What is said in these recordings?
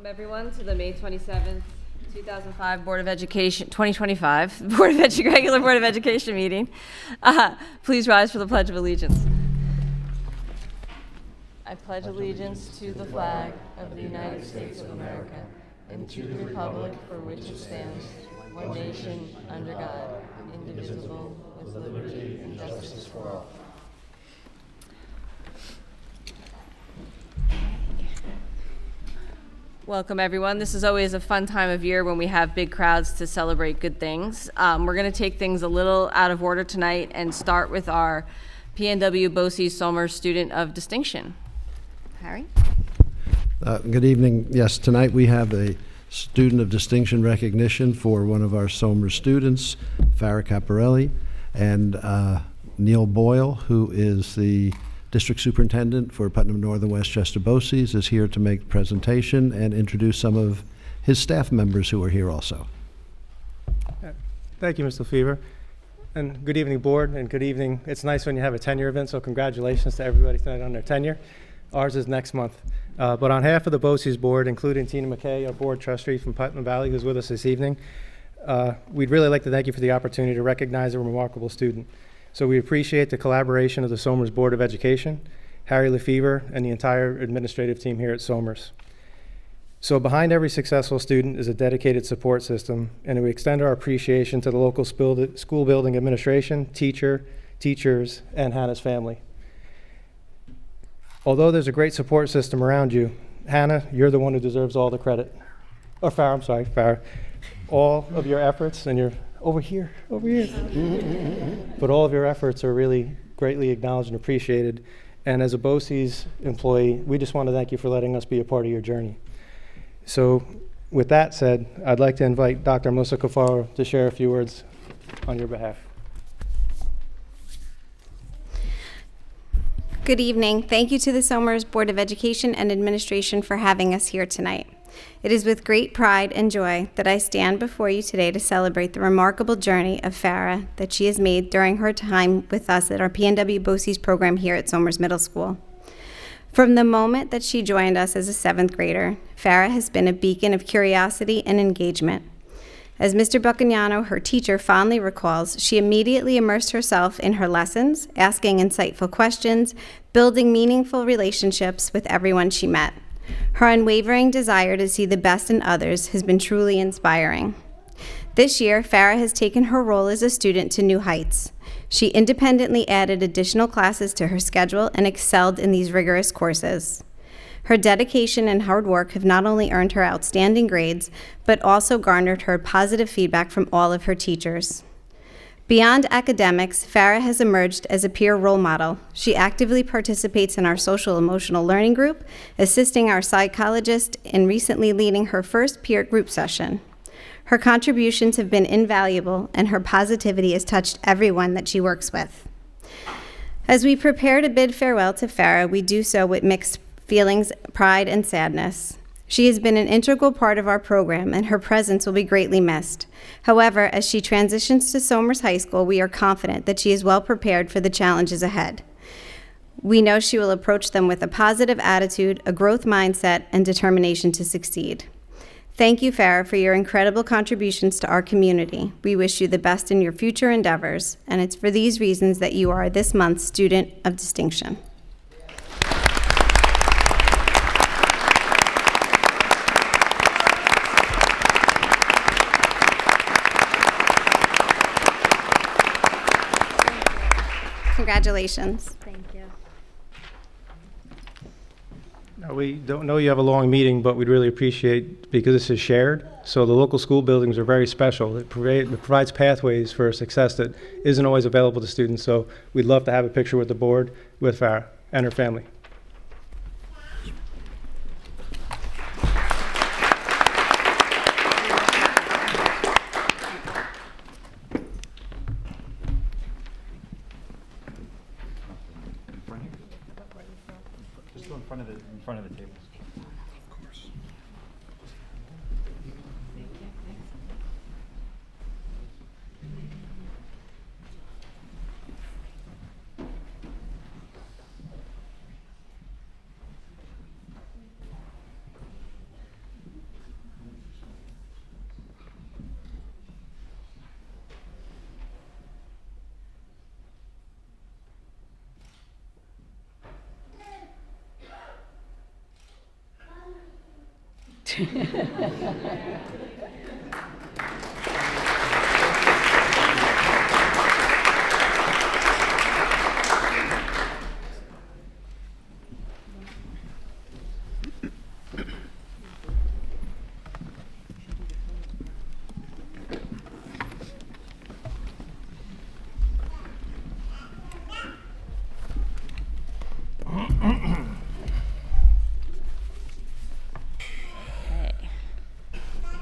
Welcome everyone to the May 27th, 2005 Board of Education, 2025 regular Board of Education meeting. Please rise for the Pledge of Allegiance. I pledge allegiance to the flag of the United States of America and to the republic for which it stands, one nation, under God, indivisible, with liberty and justice for all. Welcome, everyone. This is always a fun time of year when we have big crowds to celebrate good things. We're going to take things a little out of order tonight and start with our PNW BOCE Somers Student of Distinction. Harry? Good evening. Yes, tonight we have a Student of Distinction recognition for one of our Somers students, Farah Caparelli, and Neil Boyle, who is the District Superintendent for Putnam Northern Westchester BOCES, is here to make the presentation and introduce some of his staff members who are here also. Thank you, Mr. Fever. And good evening, board, and good evening. It's nice when you have a tenure event, so congratulations to everybody tonight on their tenure. Ours is next month. But on behalf of the BOCES board, including Tina McKay, our board trustee from Putnam Valley, who's with us this evening, we'd really like to thank you for the opportunity to recognize a remarkable student. So we appreciate the collaboration of the Somers Board of Education, Harry Lefevre, and the entire administrative team here at Somers. So behind every successful student is a dedicated support system, and we extend our appreciation to the local school building administration, teachers, and Hannah's family. Although there's a great support system around you, Hannah, you're the one who deserves all the credit. Or Farah, I'm sorry, Farah. All of your efforts, and you're over here. But all of your efforts are really greatly acknowledged and appreciated. And as a BOCES employee, we just want to thank you for letting us be a part of your journey. So with that said, I'd like to invite Dr. Melissa Cafaro to share a few words on your behalf. Good evening. Thank you to the Somers Board of Education and Administration for having us here tonight. It is with great pride and joy that I stand before you today to celebrate the remarkable journey of Farah that she has made during her time with us at our PNW BOCES program here at Somers Middle School. From the moment that she joined us as a 7th grader, Farah has been a beacon of curiosity and engagement. As Mr. Buccagnano, her teacher, fondly recalls, she immediately immersed herself in her lessons, asking insightful questions, building meaningful relationships with everyone she met. Her unwavering desire to see the best in others has been truly inspiring. This year, Farah has taken her role as a student to new heights. She independently added additional classes to her schedule and excelled in these rigorous courses. Her dedication and hard work have not only earned her outstanding grades, but also garnered her positive feedback from all of her teachers. Beyond academics, Farah has emerged as a peer role model. She actively participates in our social emotional learning group, assisting our psychologist in recently leading her first peer group session. Her contributions have been invaluable, and her positivity has touched everyone that she works with. As we prepare to bid farewell to Farah, we do so with mixed feelings, pride, and sadness. She has been an integral part of our program, and her presence will be greatly missed. However, as she transitions to Somers High School, we are confident that she is well prepared for the challenges ahead. We know she will approach them with a positive attitude, a growth mindset, and determination to succeed. Thank you, Farah, for your incredible contributions to our community. We wish you the best in your future endeavors, and it's for these reasons that you are this month's Student of Distinction. Congratulations. Thank you. Now, we don't know you have a long meeting, but we'd really appreciate, because this is shared, so the local school buildings are very special. It provides pathways for success that isn't always available to students, so we'd love to have a picture with the board with Farah and her family. Just go in front of the tables. Of course. Okay.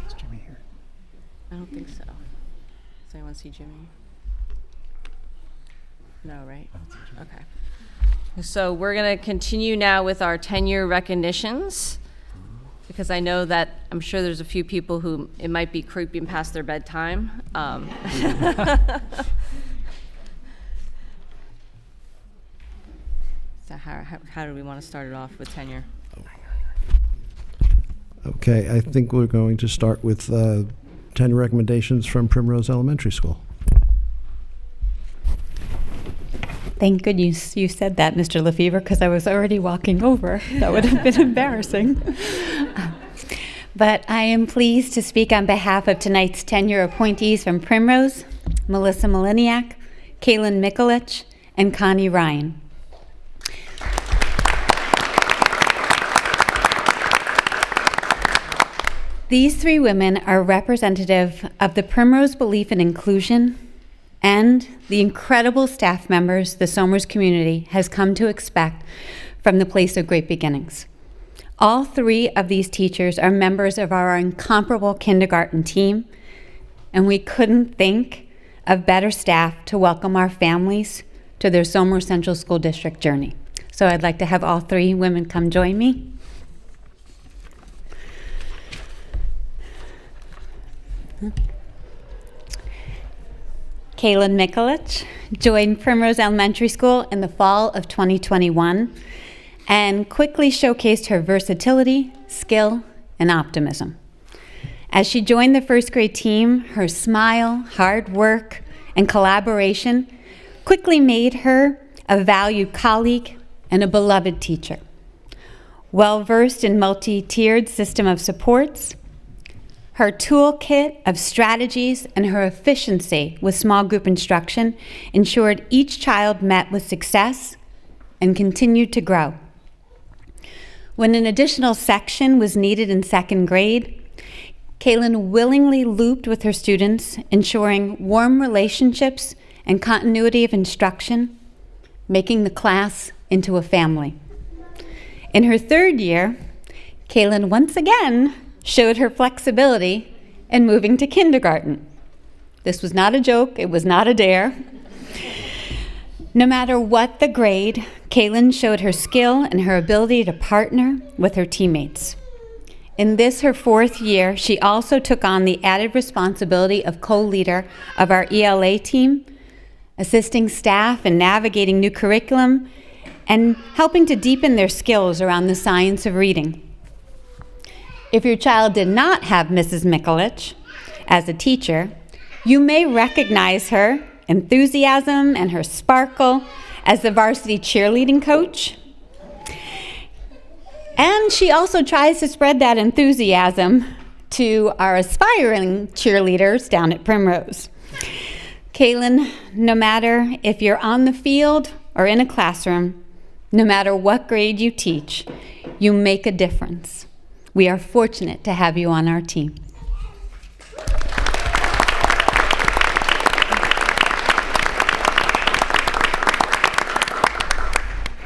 Is Jimmy here? I don't think so. Does anyone see Jimmy? No, right? Okay. So we're going to continue now with our tenure recognitions, because I know that I'm sure there's a few people who it might be creeping past their bedtime. So how do we want to start it off with tenure? Okay, I think we're going to start with 10 recommendations from Primrose Elementary School. Thank goodness you said that, Mr. Lefevre, because I was already walking over. That would have been embarrassing. But I am pleased to speak on behalf of tonight's tenure appointees from Primrose, Melissa Maliniak, Kaylin Mikulich, and Connie Ryan. These three women are representative of the Primrose belief in inclusion and the incredible staff members the Somers community has come to expect from the place of great beginnings. All three of these teachers are members of our incomparable kindergarten team, and we couldn't think of better staff to welcome our families to their Somers Central School District journey. So I'd like to have all three women come join me. Kaylin Mikulich joined Primrose Elementary School in the fall of 2021 and quickly showcased her versatility, skill, and optimism. As she joined the first grade team, her smile, hard work, and collaboration quickly made her a valued colleague and a beloved teacher. Well-versed in multi-tiered system of supports, her toolkit of strategies and her efficiency with small group instruction ensured each child met with success and continued to grow. When an additional section was needed in second grade, Kaylin willingly looped with her students, ensuring warm relationships and continuity of instruction, making the class into a family. In her third year, Kaylin once again showed her flexibility in moving to kindergarten. This was not a joke, it was not a dare. No matter what the grade, Kaylin showed her skill and her ability to partner with her teammates. In this, her fourth year, she also took on the added responsibility of co-leader of our ELA team, assisting staff in navigating new curriculum and helping to deepen their skills around the science of reading. If your child did not have Mrs. Mikulich as a teacher, you may recognize her enthusiasm and her sparkle as the varsity cheerleading coach. And she also tries to spread that enthusiasm to our aspiring cheerleaders down at Primrose. Kaylin, no matter if you're on the field or in a classroom, no matter what grade you teach, you make a difference. We are fortunate to have you on our team.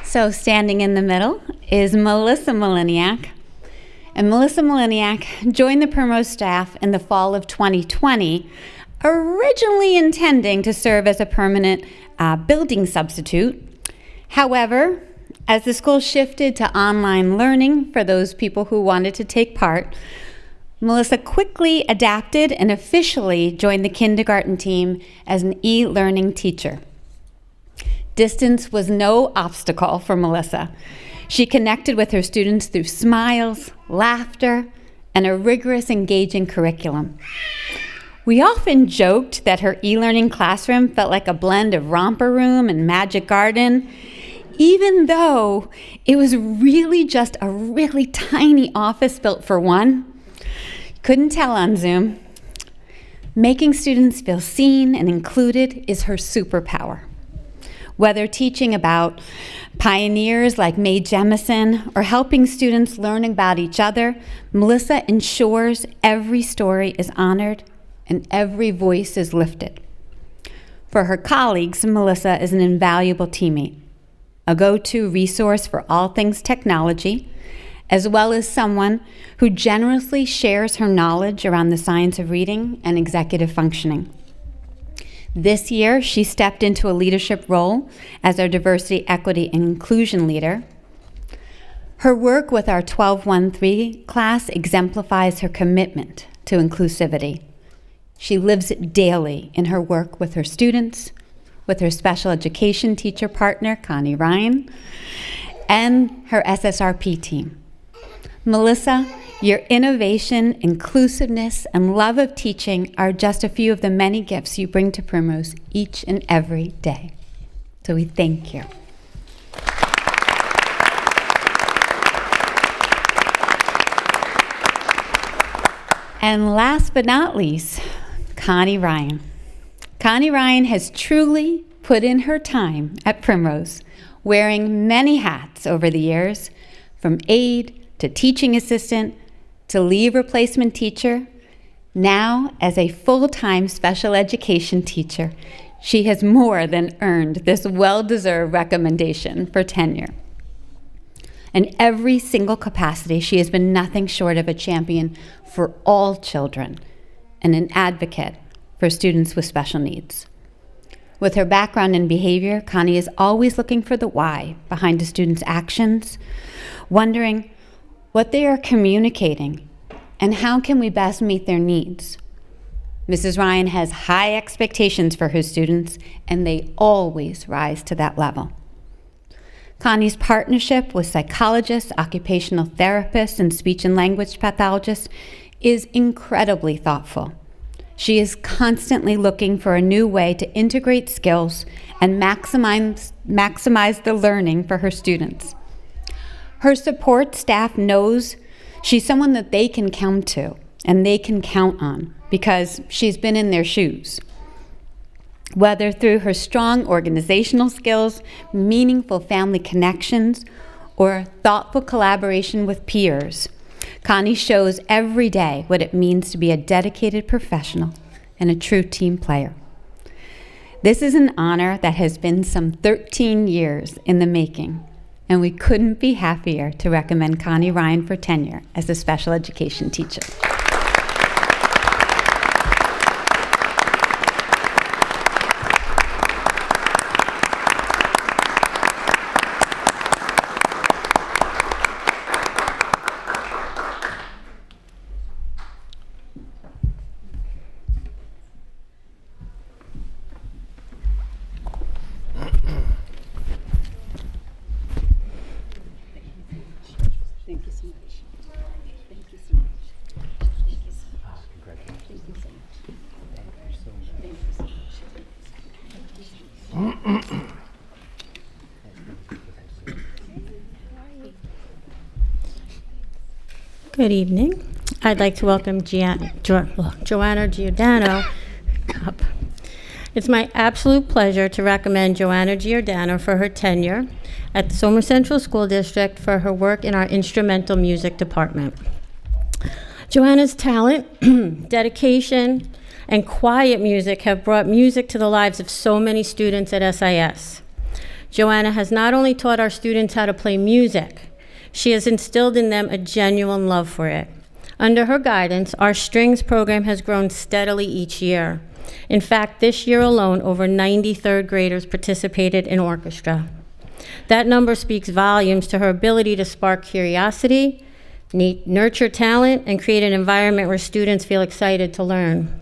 So standing in the middle is Melissa Maliniak. And Melissa Maliniak joined the Primrose staff in the fall of 2020, originally intending to serve as a permanent building substitute. However, as the school shifted to online learning for those people who wanted to take part, Melissa quickly adapted and officially joined the kindergarten team as an e-learning teacher. Distance was no obstacle for Melissa. She connected with her students through smiles, laughter, and a rigorous, engaging curriculum. We often joked that her e-learning classroom felt like a blend of romper room and magic garden, even though it was really just a really tiny office built for one. Couldn't tell on Zoom. Making students feel seen and included is her superpower. Whether teaching about pioneers like Mae Jemison or helping students learn about each other, Melissa ensures every story is honored and every voice is lifted. For her colleagues, Melissa is an invaluable teammate, a go-to resource for all things technology, as well as someone who generously shares her knowledge around the science of reading and executive functioning. This year, she stepped into a leadership role as our diversity, equity, and inclusion leader. Her work with our 1213 class exemplifies her commitment to inclusivity. She lives it daily in her work with her students, with her special education teacher partner, Connie Ryan, and her SSRP team. Melissa, your innovation, inclusiveness, and love of teaching are just a few of the many gifts you bring to Primrose each and every day. So we thank you. And last but not least, Connie Ryan. Connie Ryan has truly put in her time at Primrose, wearing many hats over the years, from aide to teaching assistant to leave replacement teacher. Now, as a full-time special education teacher, she has more than earned this well-deserved recommendation for tenure. In every single capacity, she has been nothing short of a champion for all children and an advocate for students with special needs. With her background in behavior, Connie is always looking for the why behind a student's actions, wondering what they are communicating and how can we best meet their needs. Mrs. Ryan has high expectations for her students, and they always rise to that level. Connie's partnership with psychologists, occupational therapists, and speech and language pathologists is incredibly thoughtful. She is constantly looking for a new way to integrate skills and maximize the learning for her students. Her support staff knows she's someone that they can come to and they can count on because she's been in their shoes. Whether through her strong organizational skills, meaningful family connections, or thoughtful collaboration with peers, Connie shows every day what it means to be a dedicated professional and a true team player. This is an honor that has been some 13 years in the making, and we couldn't be happier to recommend Connie Ryan for tenure as a special education teacher. Thank you so much. Thank you so much. Thank you so much. Congratulations. Thank you so much. Thank you so much. Thank you so much. Good evening. I'd like to welcome Joanna Giordano up. It's my absolute pleasure to recommend Joanna Giordano for her tenure at the Somer Central School District for her work in our instrumental music department. Joanna's talent, dedication, and quiet music have brought music to the lives of so many students at SIS. Joanna has not only taught our students how to play music, she has instilled in them a genuine love for it. Under her guidance, our strings program has grown steadily each year. In fact, this year alone, over 90 third graders participated in orchestra. That number speaks volumes to her ability to spark curiosity, nurture talent, and create an environment where students feel excited to learn.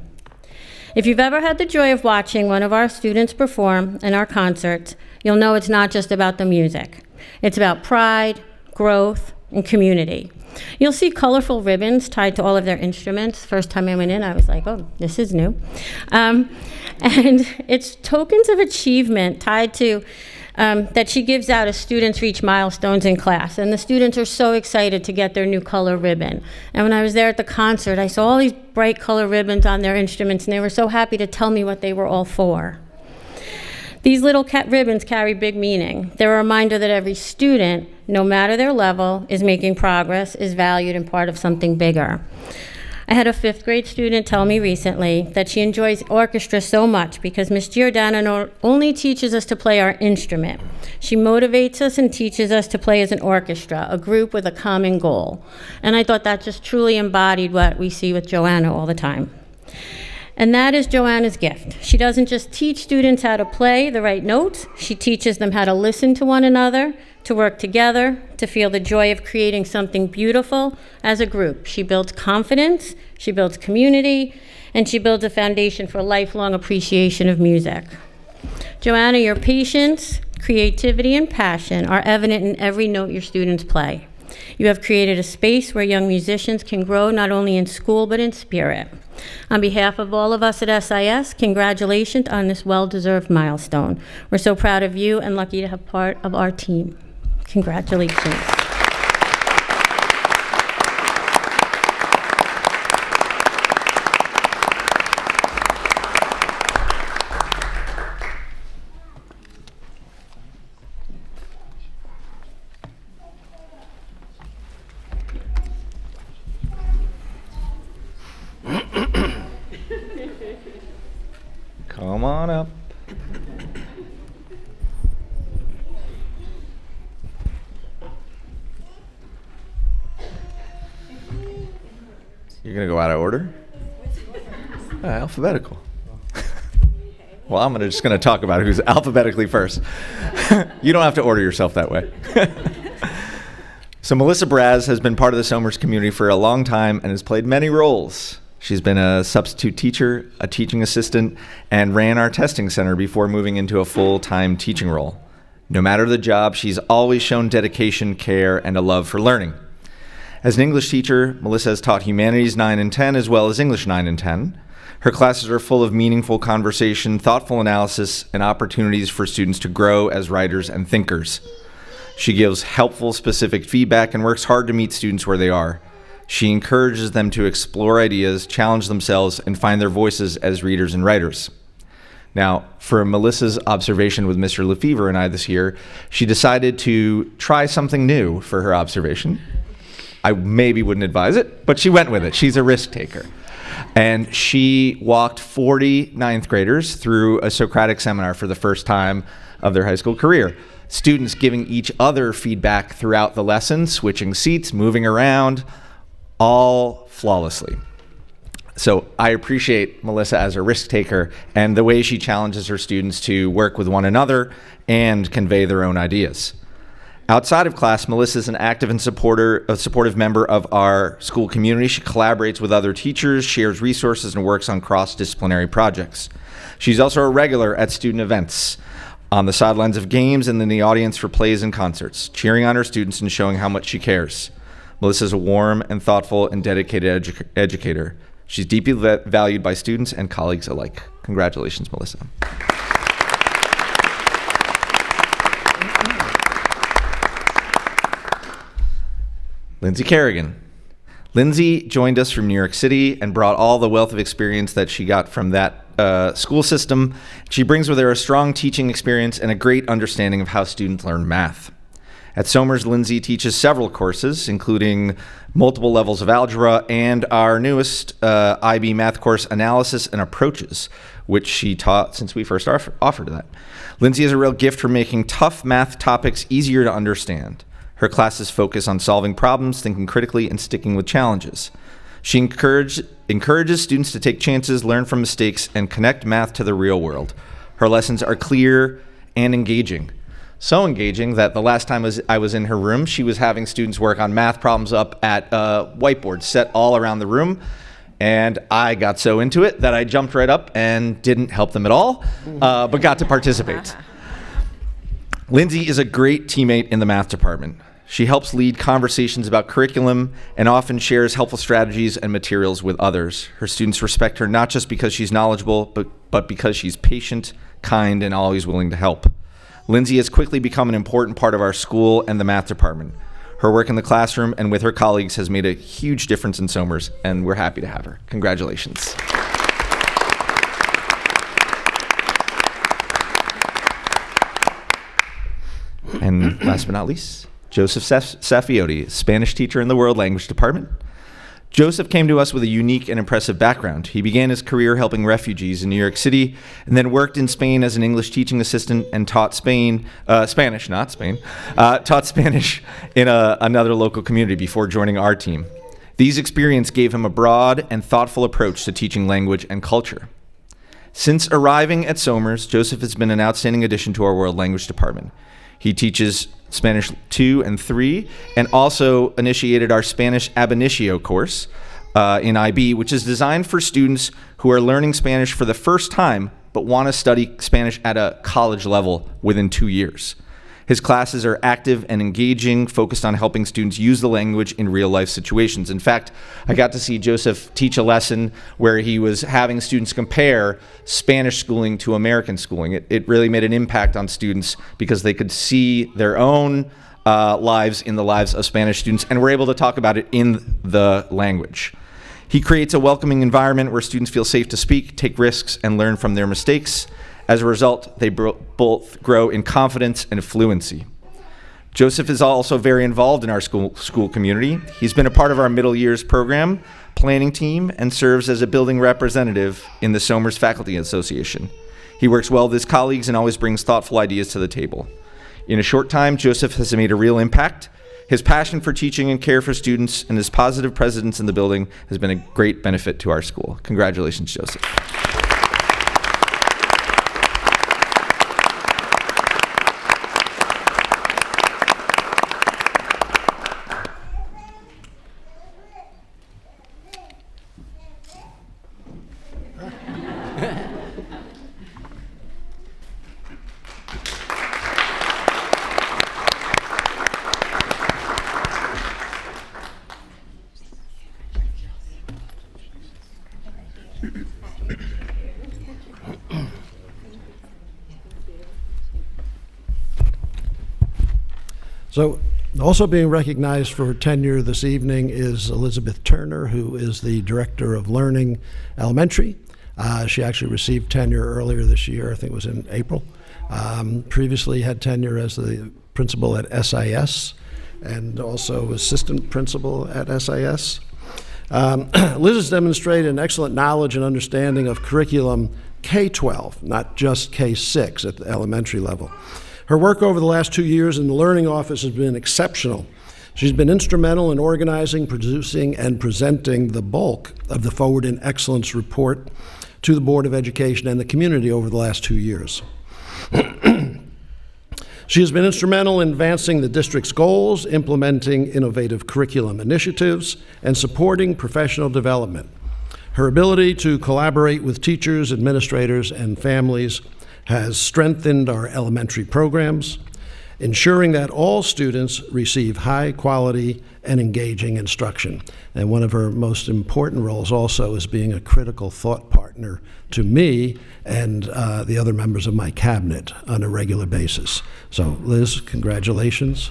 If you've ever had the joy of watching one of our students perform in our concerts, you'll know it's not just about the music. It's about pride, growth, and community. You'll see colorful ribbons tied to all of their instruments. First time I went in, I was like, oh, this is new. And it's tokens of achievement tied to that she gives out as students reach milestones in class. And the students are so excited to get their new color ribbon. And when I was there at the concert, I saw all these bright color ribbons on their instruments, and they were so happy to tell me what they were all for. These little ribbons carry big meaning. They're a reminder that every student, no matter their level, is making progress, is valued, and part of something bigger. I had a 5th grade student tell me recently that she enjoys orchestra so much because Miss Giordano not only teaches us to play our instrument, she motivates us and teaches us to play as an orchestra, a group with a common goal. And I thought that just truly embodied what we see with Joanna all the time. And that is Joanna's gift. She doesn't just teach students how to play the right notes, she teaches them how to listen to one another, to work together, to feel the joy of creating something beautiful as a group. She builds confidence, she builds community, and she builds a foundation for lifelong appreciation of music. Joanna, your patience, creativity, and passion are evident in every note your students play. You have created a space where young musicians can grow not only in school but in spirit. On behalf of all of us at SIS, congratulations on this well-deserved milestone. We're so proud of you and lucky to have part of our team. Congratulations. Come on up. You're going to go out of order? Alphabetical. Well, I'm just going to talk about who's alphabetically first. You don't have to order yourself that way. So Melissa Braz has been part of the Somers community for a long time and has played many roles. She's been a substitute teacher, a teaching assistant, and ran our testing center before moving into a full-time teaching role. No matter the job, she's always shown dedication, care, and a love for learning. As an English teacher, Melissa has taught Humanities 9 and 10 as well as English 9 and 10. Her classes are full of meaningful conversation, thoughtful analysis, and opportunities for students to grow as writers and thinkers. She gives helpful, specific feedback and works hard to meet students where they are. She encourages them to explore ideas, challenge themselves, and find their voices as readers and writers. Now, for Melissa's observation with Mr. Lefevre and I this year, she decided to try something new for her observation. I maybe wouldn't advise it, but she went with it. She's a risk taker. And she walked 40 ninth graders through a Socratic seminar for the first time of their high school career. Students giving each other feedback throughout the lesson, switching seats, moving around, all flawlessly. So I appreciate Melissa as a risk taker and the way she challenges her students to work with one another and convey their own ideas. Outside of class, Melissa is an active and supportive member of our school community. She collaborates with other teachers, shares resources, and works on cross-disciplinary projects. She's also a regular at student events, on the sidelines of games and in the audience for plays and concerts, cheering on her students and showing how much she cares. Melissa is a warm and thoughtful and dedicated educator. She's deeply valued by students and colleagues alike. Congratulations, Melissa. Lindsay Kerrigan. Lindsay joined us from New York City and brought all the wealth of experience that she got from that school system. She brings with her a strong teaching experience and a great understanding of how students learn math. At Somers, Lindsay teaches several courses, including multiple levels of algebra and our newest IB math course, Analysis and Approaches, which she taught since we first offered that. Lindsay has a real gift for making tough math topics easier to understand. Her classes focus on solving problems, thinking critically, and sticking with challenges. She encourages students to take chances, learn from mistakes, and connect math to the real world. Her lessons are clear and engaging. So engaging that the last time I was in her room, she was having students work on math problems up at whiteboards set all around the room. And I got so into it that I jumped right up and didn't help them at all, but got to participate. Lindsay is a great teammate in the math department. She helps lead conversations about curriculum and often shares helpful strategies and materials with others. Her students respect her not just because she's knowledgeable, but because she's patient, kind, and always willing to help. Lindsay has quickly become an important part of our school and the math department. Her work in the classroom and with her colleagues has made a huge difference in Somers, and we're happy to have her. Congratulations. And last but not least, Joseph Saffioti, Spanish teacher in the World Language Department. Joseph came to us with a unique and impressive background. He began his career helping refugees in New York City and then worked in Spain as an English teaching assistant and taught Spanish in another local community before joining our team. These experiences gave him a broad and thoughtful approach to teaching language and culture. Since arriving at Somers, Joseph has been an outstanding addition to our World Language Department. He teaches Spanish 2 and 3, and also initiated our Spanish ab initio course in IB, which is designed for students who are learning Spanish for the first time, but want to study Spanish at a college level within 2 years. His classes are active and engaging, focused on helping students use the language in real-life situations. In fact, I got to see Joseph teach a lesson where he was having students compare Spanish schooling to American schooling. It really made an impact on students because they could see their own lives in the lives of Spanish students and were able to talk about it in the language. He creates a welcoming environment where students feel safe to speak, take risks, and learn from their mistakes. As a result, they both grow in confidence and fluency. Joseph is also very involved in our school community. He's been a part of our middle years program planning team and serves as a building representative in the Somers Faculty Association. He works well with his colleagues and always brings thoughtful ideas to the table. In a short time, Joseph has made a real impact. His passion for teaching and care for students and his positive presence in the building has been a great benefit to our school. Congratulations, Joseph. So, also being recognized for her tenure this evening is Elizabeth Turner, who is the Director of Learning Elementary. She actually received tenure earlier this year, I think it was in April. Previously had tenure as the principal at SIS and also assistant principal at SIS. Liz has demonstrated an excellent knowledge and understanding of curriculum K-12, not just K-6 at the elementary level. Her work over the last 2 years in the Learning Office has been exceptional. She's been instrumental in organizing, producing, and presenting the bulk of the Forward in Excellence report to the Board of Education and the community over the last 2 years. She has been instrumental in advancing the district's goals, implementing innovative curriculum initiatives, and supporting professional development. Her ability to collaborate with teachers, administrators, and families has strengthened our elementary programs, ensuring that all students receive high quality and engaging instruction. And one of her most important roles also is being a critical thought partner to me and the other members of my cabinet on a regular basis. So Liz, congratulations.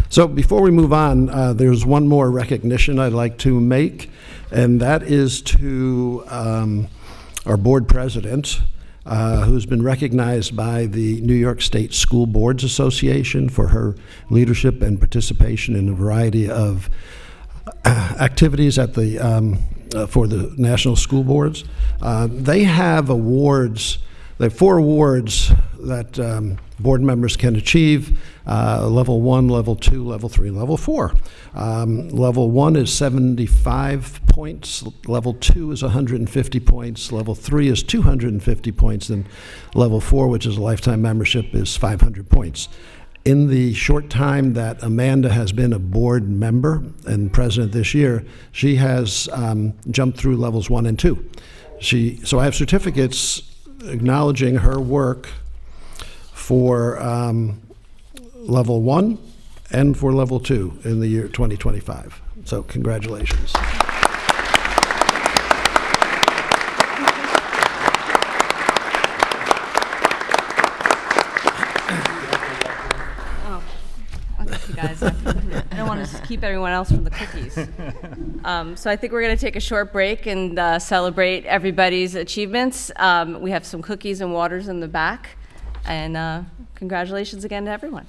So before we move on, there's one more recognition I'd like to make, and that is to our board president, who's been recognized by the New York State School Boards Association for her leadership and participation in a variety of activities at the for the national school boards. They have awards. They have 4 awards that board members can achieve, level 1, level 2, level 3, level 4. Level 1 is 75 points, level 2 is 150 points, level 3 is 250 points, and level 4, which is a lifetime membership, is 500 points. In the short time that Amanda has been a board member and president this year, she has jumped through levels 1 and 2. So I have certificates acknowledging her work for level 1 and for level 2 in the year 2025. So congratulations. You guys, I don't want to keep everyone else from the cookies. So I think we're going to take a short break and celebrate everybody's achievements. We have some cookies and waters in the back, and congratulations again to everyone.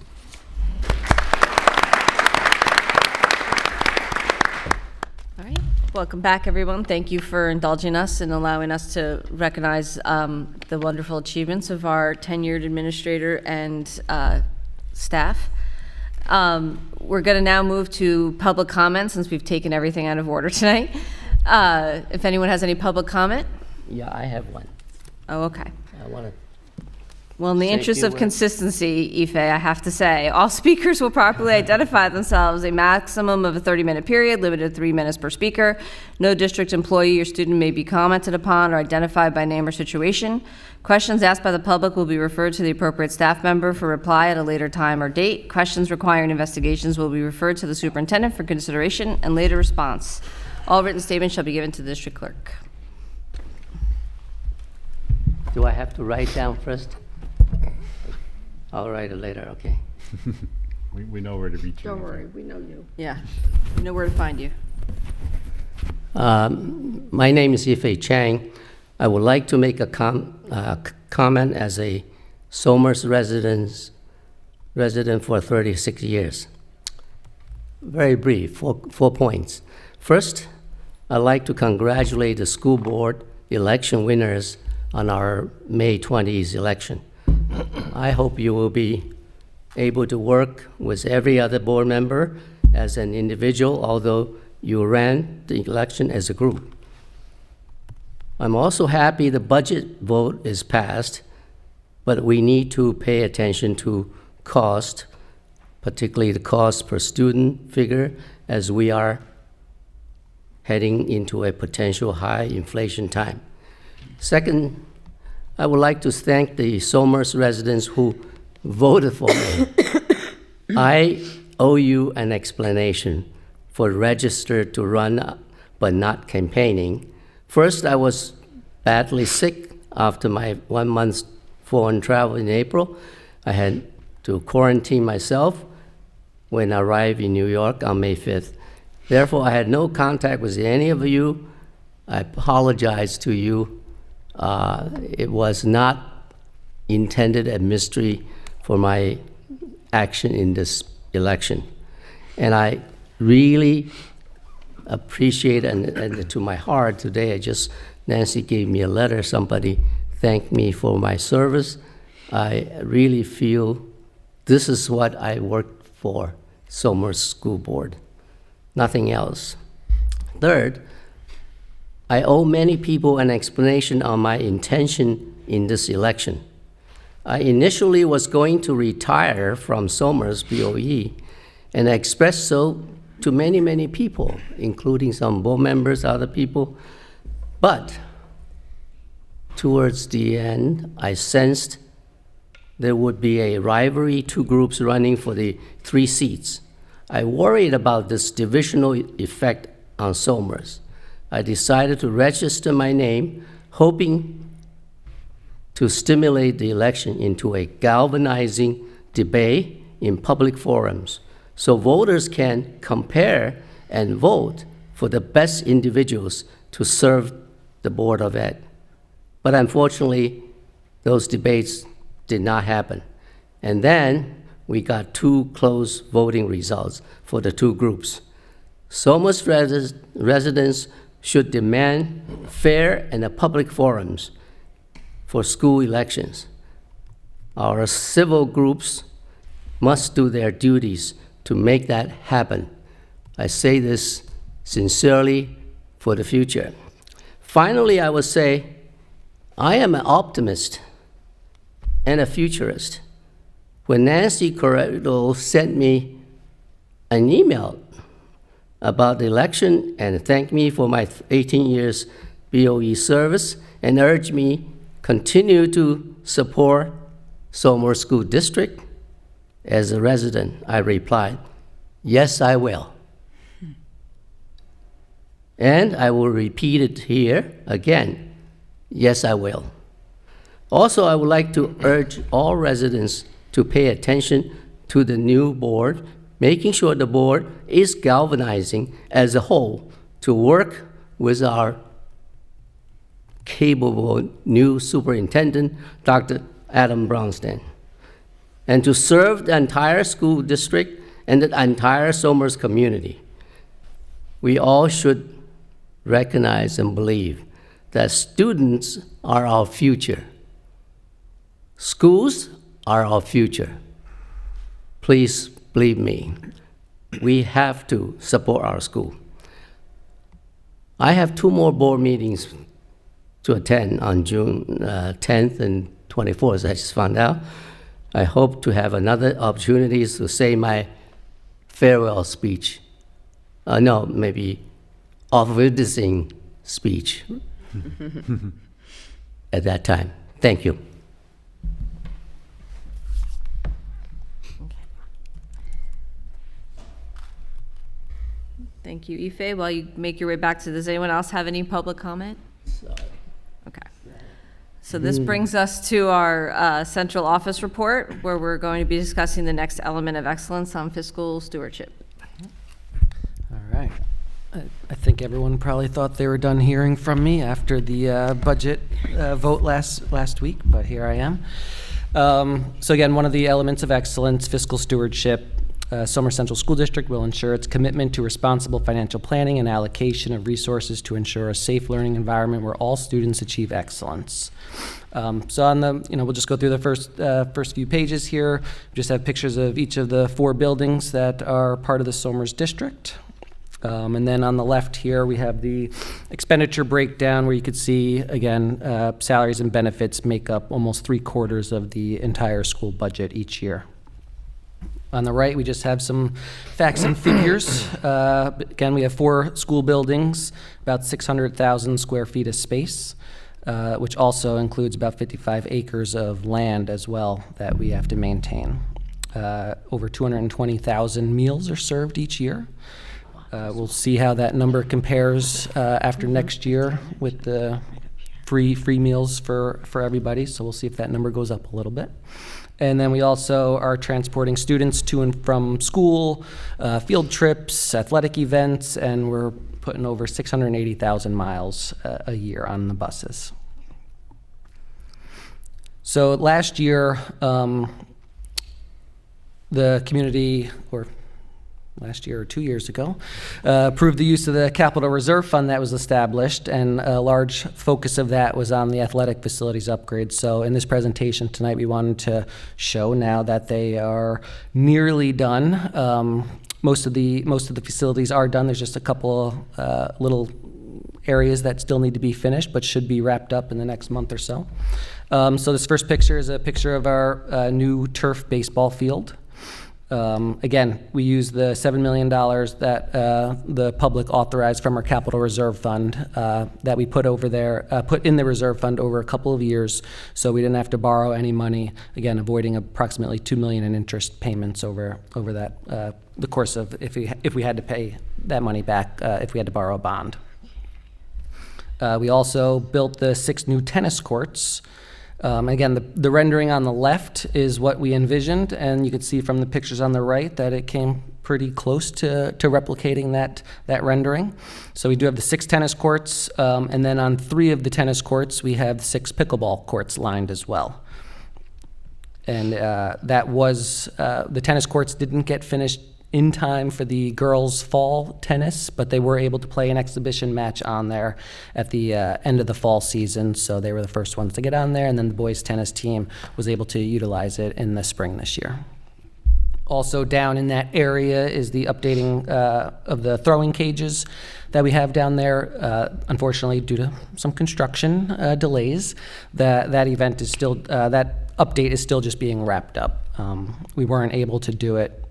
All right, welcome back, everyone. Thank you for indulging us and allowing us to recognize the wonderful achievements of our tenured administrator and staff. We're going to now move to public comment since we've taken everything out of order tonight. If anyone has any public comment? Yeah, I have one. Oh, okay. I want to. Well, in the interest of consistency, Ife, I have to say, all speakers will properly identify themselves a maximum of a 30-minute period, limited to 3 minutes per speaker. No district employee or student may be commented upon or identified by name or situation. Questions asked by the public will be referred to the appropriate staff member for reply at a later time or date. Questions requiring investigations will be referred to the superintendent for consideration and later response. All written statements shall be given to the district clerk. Do I have to write down first? I'll write it later, okay. We know where to reach you. Don't worry, we know you. Yeah, you know where to find you. My name is Ife Chang. I would like to make a comment as a Somers resident for 36 years. Very brief, four points. First, I'd like to congratulate the school board election winners on our May 20th election. I hope you will be able to work with every other board member as an individual, although you ran the election as a group. I'm also happy the budget vote is passed, but we need to pay attention to cost, particularly the cost per student figure, as we are heading into a potential high inflation time. Second, I would like to thank the Somers residents who voted for me. I owe you an explanation for registered to run but not campaigning. First, I was badly sick after my 1 month foreign travel in April. I had to quarantine myself when I arrived in New York on May 5th. Therefore, I had no contact with any of you. I apologize to you. It was not intended a mystery for my action in this election. And I really appreciate, and to my heart today, Nancy gave me a letter, somebody thanked me for my service. I really feel this is what I worked for, Somers School Board, nothing else. Third, I owe many people an explanation on my intention in this election. I initially was going to retire from Somers B.O.E. and I expressed so to many, many people, including some board members, other people. But towards the end, I sensed there would be a rivalry, two groups running for the 3 seats. I worried about this divisional effect on Somers. I decided to register my name, hoping to stimulate the election into a galvanizing debate in public forums so voters can compare and vote for the best individuals to serve the Board of Ed. But unfortunately, those debates did not happen. And then we got 2 close voting results for the 2 groups. Somers residents should demand fair and public forums for school elections. Our civil groups must do their duties to make that happen. I say this sincerely for the future. Finally, I would say I am an optimist and a futurist. When Nancy Corrado sent me an email about the election and thanked me for my 18 years B.O.E. service and urged me continue to support Somers School District, as a resident, I replied, yes, I will. And I will repeat it here again, yes, I will. Also, I would like to urge all residents to pay attention to the new board, making sure the board is galvanizing as a whole to work with our capable new superintendent, Dr. Adam Bronston, and to serve the entire school district and the entire Somers community. We all should recognize and believe that students are our future. Schools are our future. Please believe me, we have to support our school. I have 2 more board meetings to attend on June 10th and 24th, I just found out. I hope to have another opportunities to say my farewell speech. No, maybe off-witnessing speech at that time. Thank you. Thank you, Ife. While you make your way back to, does anyone else have any public comment? Sorry. Okay. So this brings us to our central office report, where we're going to be discussing the next element of excellence on fiscal stewardship. All right. I think everyone probably thought they were done hearing from me after the budget vote last week, but here I am. So again, one of the elements of excellence, fiscal stewardship, Somers Central School District will ensure its commitment to responsible financial planning and allocation of resources to ensure a safe learning environment where all students achieve excellence. So on the, we'll just go through the first few pages here. We just have pictures of each of the 4 buildings that are part of the Somers District. And then on the left here, we have the expenditure breakdown where you could see, again, salaries and benefits make up almost 3/4 of the entire school budget each year. On the right, we just have some facts and figures. Again, we have 4 school buildings, about 600,000 square feet of space, which also includes about 55 acres of land as well that we have to maintain. Over 220,000 meals are served each year. We'll see how that number compares after next year with the free meals for everybody. So we'll see if that number goes up a little bit. And then we also are transporting students to and from school, field trips, athletic events, and we're putting over 680,000 miles a year on the buses. So last year, the community, or last year or 2 years ago, approved the use of the Capital Reserve Fund that was established, and a large focus of that was on the athletic facilities upgrades. So in this presentation tonight, we wanted to show now that they are nearly done. Most of the facilities are done. There's just a couple little areas that still need to be finished, but should be wrapped up in the next month or so. So this first picture is a picture of our new turf baseball field. Again, we use the $7 million that the public authorized from our Capital Reserve Fund that we put in the reserve fund over a couple of years, so we didn't have to borrow any money. Again, avoiding approximately $2 million in interest payments over that the course of if we had to pay that money back if we had to borrow a bond. We also built the 6 new tennis courts. Again, the rendering on the left is what we envisioned, and you can see from the pictures on the right that it came pretty close to replicating that rendering. So we do have the 6 tennis courts, and then on 3 of the tennis courts, we have 6 pickleball courts lined as well. And that was, the tennis courts didn't get finished in time for the girls' fall tennis, but they were able to play an exhibition match on there at the end of the fall season, so they were the first ones to get on there, and then the boys' tennis team was able to utilize it in the spring this year. Also down in that area is the updating of the throwing cages that we have down there. Unfortunately, due to some construction delays, that event is still, that update is still just being wrapped up. We weren't able to do it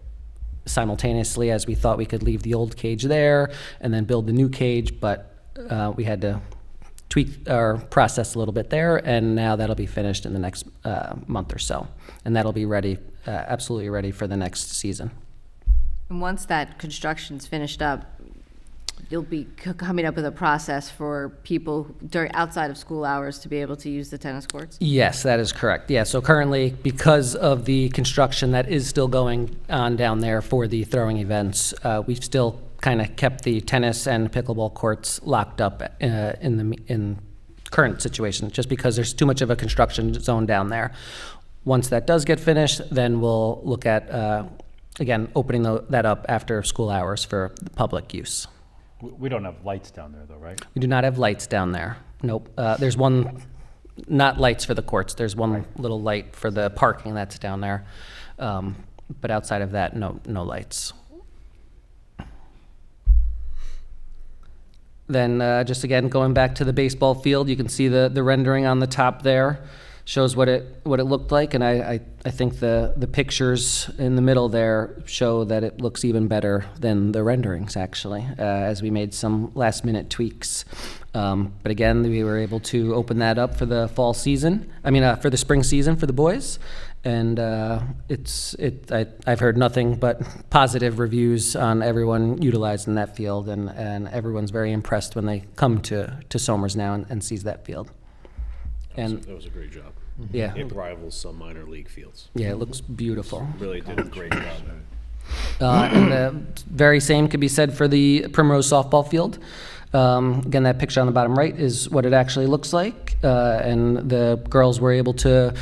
simultaneously, as we thought we could leave the old cage there and then build the new cage, but we had to tweak our process a little bit there, and now that'll be finished in the next month or so, and that'll be ready, absolutely ready for the next season. And once that construction's finished up, you'll be coming up with a process for people during outside of school hours to be able to use the tennis courts? Yes, that is correct. Yeah, so currently, because of the construction that is still going on down there for the throwing events, we've still kind of kept the tennis and pickleball courts locked up in current situation, just because there's too much of a construction zone down there. Once that does get finished, then we'll look at, again, opening that up after school hours for public use. We don't have lights down there, though, right? We do not have lights down there. Nope. There's one, not lights for the courts. There's one little light for the parking that's down there. But outside of that, no lights. Then just again, going back to the baseball field, you can see the rendering on the top there. Shows what it looked like, and I think the pictures in the middle there show that it looks even better than the renderings, actually, as we made some last-minute tweaks. But again, we were able to open that up for the fall season. For the spring season for the boys, and I've heard nothing but positive reviews on everyone utilizing that field, and everyone's very impressed when they come to Somers now and sees that field. And that was a great job. Yeah. It rivals some minor league fields. Yeah, it looks beautiful. Really did a great job. And the very same could be said for the Primrose softball field. Again, that picture on the bottom right is what it actually looks like. And the girls were able to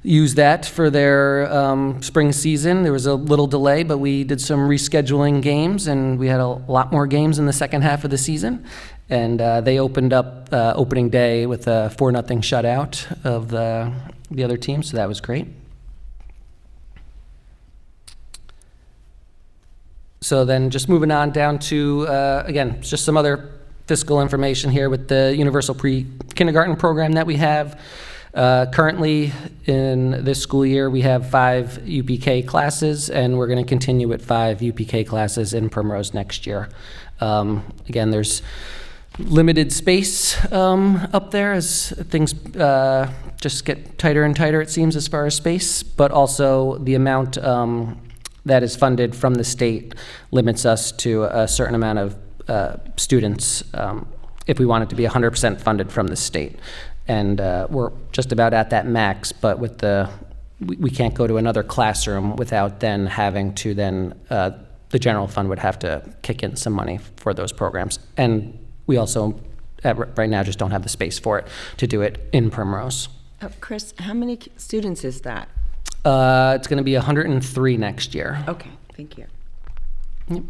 use that for their spring season. There was a little delay, but we did some rescheduling games, and we had a lot more games in the second half of the season. And they opened up opening day with a 4-0 shutout of the other team, so that was great. So then just moving on down to, again, just some other fiscal information here with the Universal Pre-Kindergarten program that we have. Currently, in this school year, we have 5 UPK classes, and we're going to continue with 5 UPK classes in Primrose next year. Again, there's limited space up there as things just get tighter and tighter, it seems, as far as space, but also the amount that is funded from the state limits us to a certain amount of students if we want it to be 100% funded from the state. And we're just about at that max, but with we can't go to another classroom without then having to the general fund would have to kick in some money for those programs. And we also, right now, just don't have the space for it to do it in Primrose. Chris, how many students is that? It's going to be 103 next year. Okay, thank you. Yep.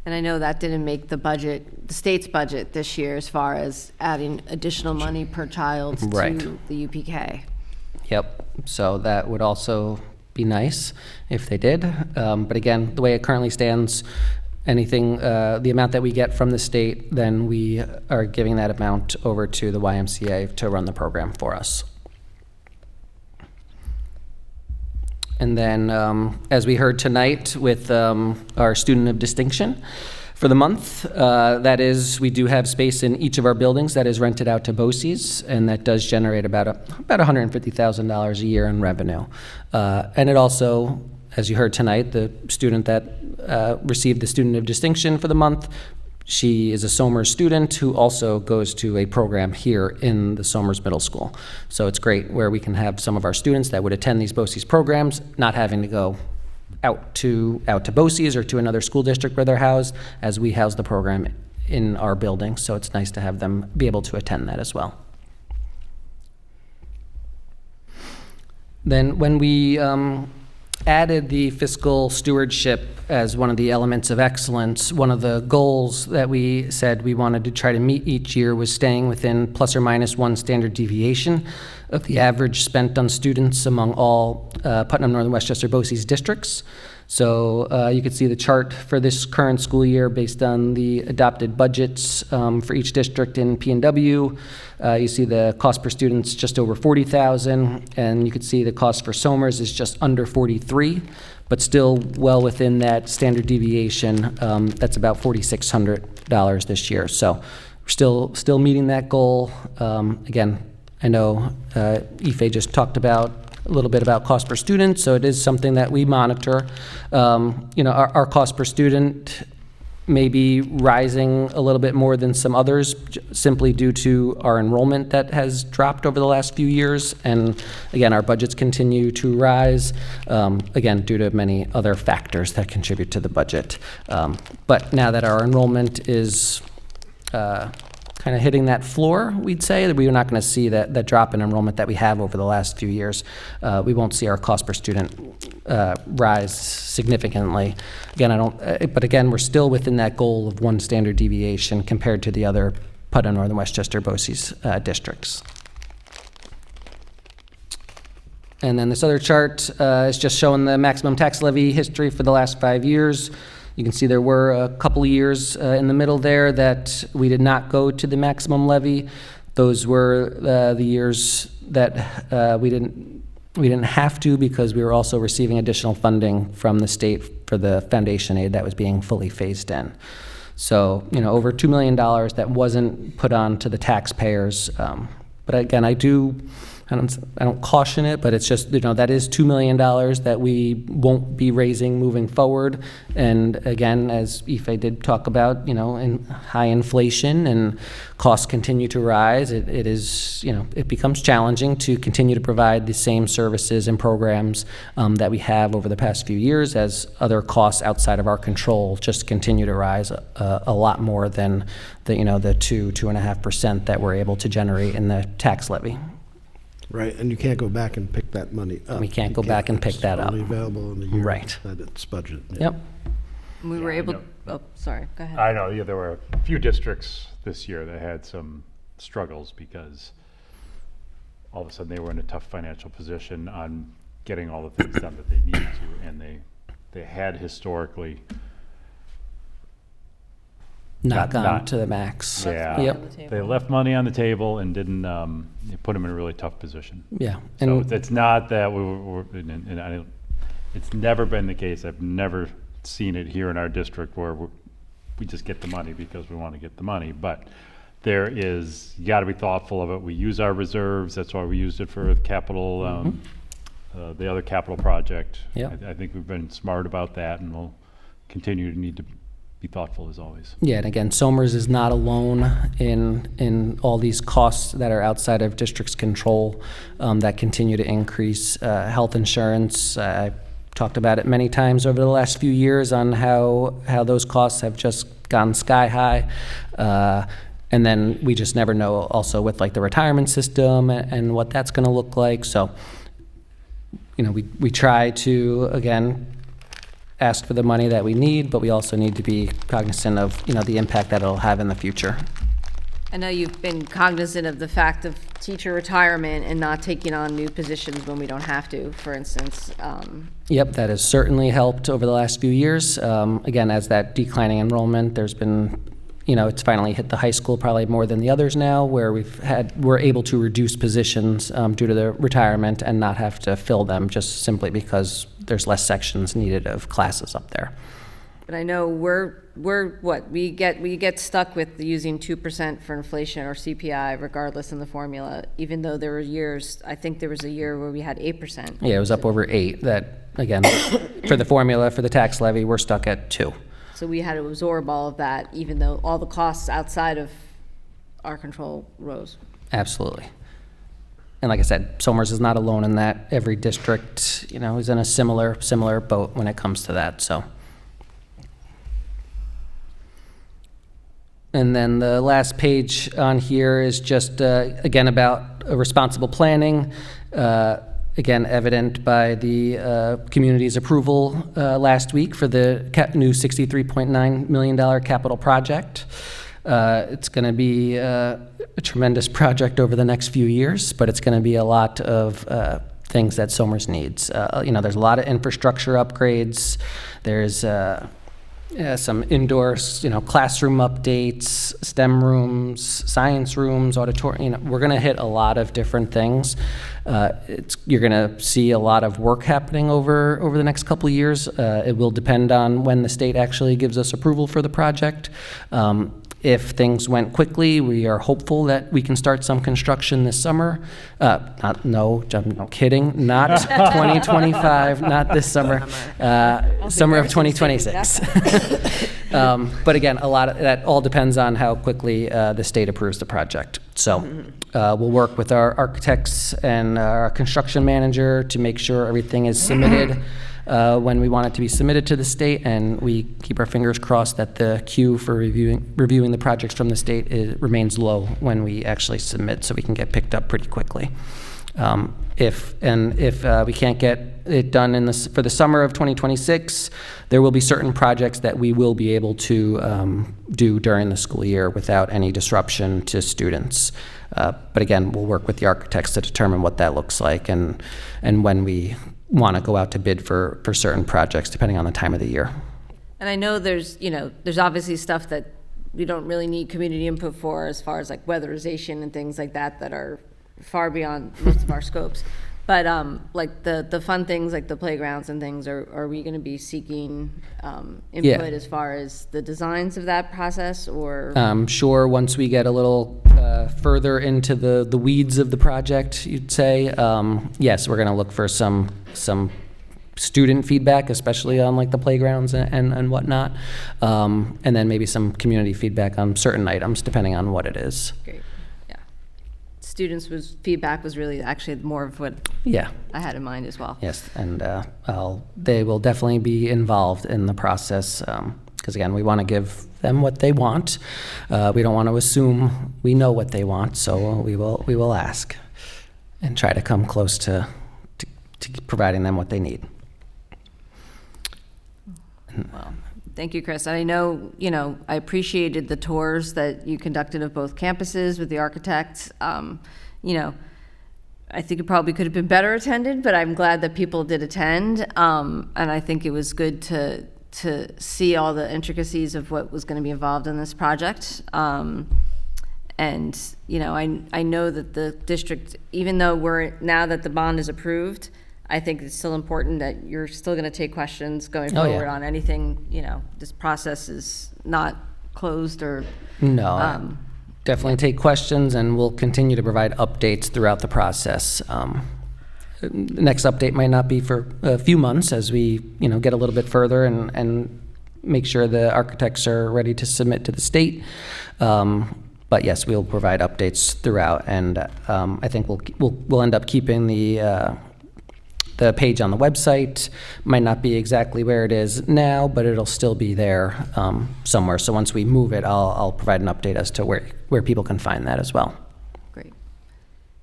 And I know that didn't make the budget, the state's budget this year, as far as adding additional money per child to the UPK. Yep, so that would also be nice if they did. But again, the way it currently stands, anything, the amount that we get from the state, then we are giving that amount over to the YMCA to run the program for us. And then, as we heard tonight with our student of distinction for the month, that is, we do have space in each of our buildings that is rented out to BOCES, and that does generate about $150,000 a year in revenue. And it also, as you heard tonight, the student that received the student of distinction for the month, she is a Somers student who also goes to a program here in the Somers Middle School. So it's great where we can have some of our students that would attend these BOCES programs not having to go out to BOCES or to another school district where they're housed, as we house the program in our building. So it's nice to have them be able to attend that as well. Then when we added the fiscal stewardship as one of the elements of excellence. One of the goals that we said we wanted to try to meet each year was staying within plus or minus 1 standard deviation of the average spent on students among all Putnam, Northern Westchester, BOCES districts. So you can see the chart for this current school year based on the adopted budgets for each district in P&W. You see the cost per student's just over $40,000, and you can see the cost for Somers is just under $43,000, but still well within that standard deviation. That's about $4,600 this year. So we're still meeting that goal. Again, I know Ife just talked about a little bit about cost per student, so it is something that we monitor. Our cost per student may be rising a little bit more than some others simply due to our enrollment that has dropped over the last few years. And again, our budgets continue to rise, again, due to many other factors that contribute to the budget. But now that our enrollment is kind of hitting that floor, we'd say that we are not going to see that drop in enrollment that we have over the last few years. We won't see our cost per student rise significantly. But again, we're still within that goal of 1 standard deviation compared to the other Putnam, Northern Westchester, BOCES districts. And then this other chart is just showing the maximum tax levy history for the last 5 years. You can see there were a couple of years in the middle there that we did not go to the maximum levy. Those were the years that we didn't have to because we were also receiving additional funding from the state for the foundation aid that was being fully phased in. So, over $2 million that wasn't put on to the taxpayers. But again, I don't caution it, but it's just, that is $2 million that we won't be raising moving forward. And again, as Ife did talk about, in high inflation and costs continue to rise, it becomes challenging to continue to provide the same services and programs that we have over the past few years as other costs outside of our control just continue to rise a lot more than the 2.5% that we're able to generate in the tax levy. Right, and you can't go back and pick that money up. We can't go back and pick that up. It's only available in the year Right. that it's budgeted. Yeah. Yep. We were able, oh, sorry, go ahead. I know, yeah, there were a few districts this year that had some struggles because all of a sudden they were in a tough financial position on getting all the things done that they needed to, and they had historically Not gone to the max. Yeah. Yep. They left money on the table and didn't, it put them in a really tough position. Yeah. So it's not that it's never been the case. I've never seen it here in our district where we just get the money because we want to get the money. But you got to be thoughtful of it. We use our reserves. That's why we used it for the capital, the other capital project. Yep. I think we've been smart about that, and we'll continue to need to be thoughtful as always. Yeah, and again, Somers is not alone in all these costs that are outside of district's control that continue to increase. Health insurance, I've talked about it many times over the last few years on how those costs have just gone sky high. And then we just never know also with like the retirement system and what that's going to look like. So, we try to, again, ask for the money that we need, but we also need to be cognizant of, the impact that it'll have in the future. I know you've been cognizant of the fact of teacher retirement and not taking on new positions when we don't have to, for instance. Yep, that has certainly helped over the last few years. Again, as that declining enrollment, there's been, it's finally hit the high school probably more than the others now, where we're able to reduce positions due to the retirement and not have to fill them just simply because there's less sections needed of classes up there. But I know we get stuck with using 2% for inflation or CPI regardless in the formula, even though there were years, I think there was a year where we had 8%. Yeah, it was up over 8. That, again, for the formula, for the tax levy, we're stuck at 2. So we had to absorb all of that, even though all the costs outside of our control rose. Absolutely. And like I said, Somers is not alone in that. Every district, is in a similar boat when it comes to that. So, and then the last page on here is just again about responsible planning. Again, evident by the community's approval last week for the new $63.9 million capital project. It's going to be a tremendous project over the next few years, but it's going to be a lot of things that Somers needs. There's a lot of infrastructure upgrades. There's some indoor, classroom updates, STEM rooms, science rooms, auditorium. We're going to hit a lot of different things. You're going to see a lot of work happening over the next couple of years. It will depend on when the state actually gives us approval for the project. If things went quickly, we are hopeful that we can start some construction this summer. No, I'm kidding. Not 2025, not this summer. Summer of 2026. But again, a lot of that all depends on how quickly the state approves the project. So we'll work with our architects and our construction manager to make sure everything is submitted when we want it to be submitted to the state, and we keep our fingers crossed that the queue for reviewing the projects from the state remains low when we actually submit, so we can get picked up pretty quickly. If we can't get it done for the summer of 2026, there will be certain projects that we will be able to do during the school year without any disruption to students. But again, we'll work with the architects to determine what that looks like and when we want to go out to bid for certain projects, depending on the time of the year. And I know there's obviously stuff that we don't really need community input for, as far as like weatherization and things like that are far beyond most of our scopes. But like the fun things like the playgrounds and things, are we going to be seeking input as far as the designs of that process, or? Sure, once we get a little further into the weeds of the project, you'd say, yes, we're going to look for some student feedback, especially on like the playgrounds and whatnot, and then maybe some community feedback on certain items, depending on what it is. Great. Students' feedback was really actually more of what I had in mind as well. Yes, and they will definitely be involved in the process because, again, we want to give them what they want. We don't want to assume we know what they want, so we will ask and try to come close to providing them what they need. Well, thank you, Chris. I know, I appreciated the tours that you conducted of both campuses with the architects. I think it probably could have been better attended, but I'm glad that people did attend. And I think it was good to see all the intricacies of what was going to be involved in this project. And, I know that the district, even though now that the bond is approved, I think it's still important that you're still going to take questions going forward on anything. This process is not closed or. No, definitely take questions, and we'll continue to provide updates throughout the process. The next update might not be for a few months as we, get a little bit further and make sure the architects are ready to submit to the state. But yes, we'll provide updates throughout, and I think we'll end up keeping the page on the website. Might not be exactly where it is now, but it'll still be there somewhere. So once we move it, I'll provide an update as to where people can find that as well. Great.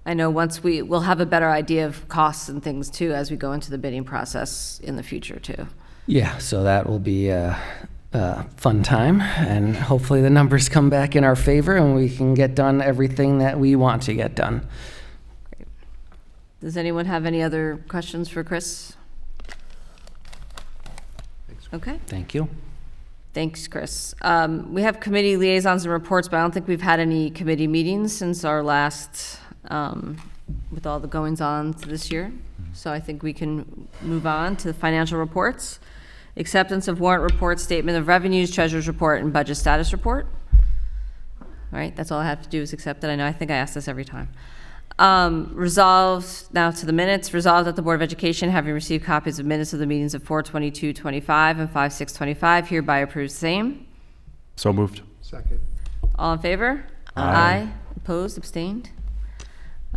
I know once we'll have a better idea of costs and things too as we go into the bidding process in the future too. Yeah, so that will be a fun time, and hopefully the numbers come back in our favor and we can get done everything that we want to get done. Does anyone have any other questions for Chris? Okay. Thank you. Thanks, Chris. We have committee liaisons and reports, but I don't think we've had any committee meetings since our last, with all the goings-on this year. So I think we can move on to the financial reports. Acceptance of warrant report, statement of revenues, treasurer's report, and budget status report. All right, that's all I have to do is accept it. I think I ask this every time. Resolved, now to the minutes. Resolved that the Board of Education, having received copies of minutes of the meetings of 4/22/25 and 5/6/25, hereby approves same. So moved. Second. All in favor? Aye. Opposed, abstained?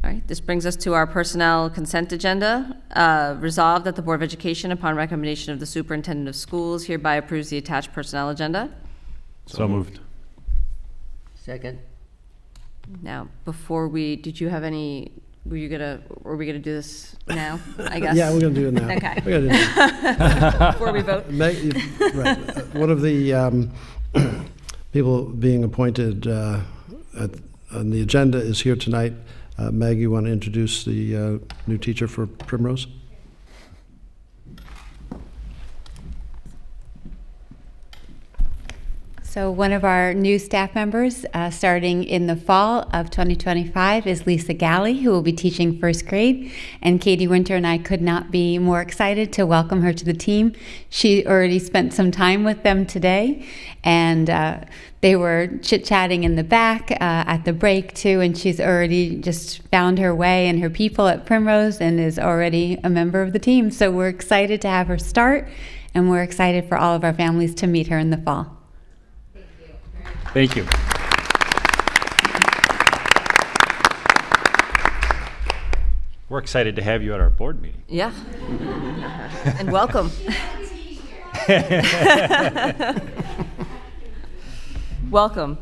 All right, this brings us to our personnel consent agenda. Resolved that the Board of Education, upon recommendation of the Superintendent of Schools, hereby approves the attached personnel agenda. So moved. Second. Now, did you have any were we gonna do this now, I guess? Yeah, we're going to do it now. Okay. We're gonna do it now. Before we vote? Right. One of the people being appointed on the agenda is here tonight. Meg, you want to introduce the new teacher for Primrose? So one of our new staff members, starting in the fall of 2025, is Lisa Galley, who will be teaching first grade. And Katie Winter and I could not be more excited to welcome her to the team. She already spent some time with them today, and they were chit-chatting in the back at the break too, and she's already just found her way and her people at Primrose and is already a member of the team. So we're excited to have her start, and we're excited for all of our families to meet her in the fall. Thank you. We're excited to have you at our board meeting. Yeah. And welcome. Welcome.